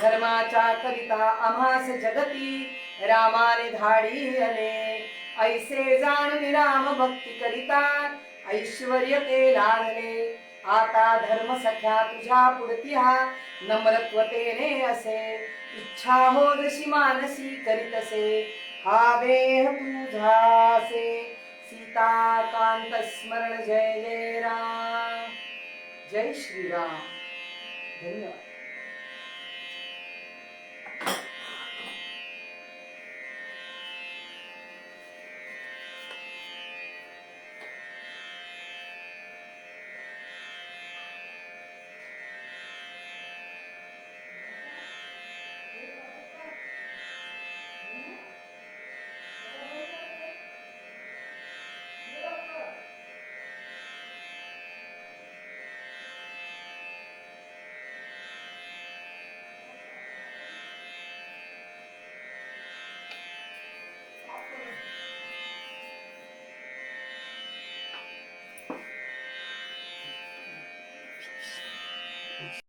धर्माच्या करिता आम्हास जगती रामाने धाडी आले ऐसे जाणून राम भक्ती करिता ऐश्वर्य ते लाभले आता धर्म सख्या तुझ्या पुढती हा नम्रत्वतेने असे इच्छा हो जशी मानसी करीतसे हा देह तुझासे सीता कांत स्मरण जय जय राम जय श्री राम.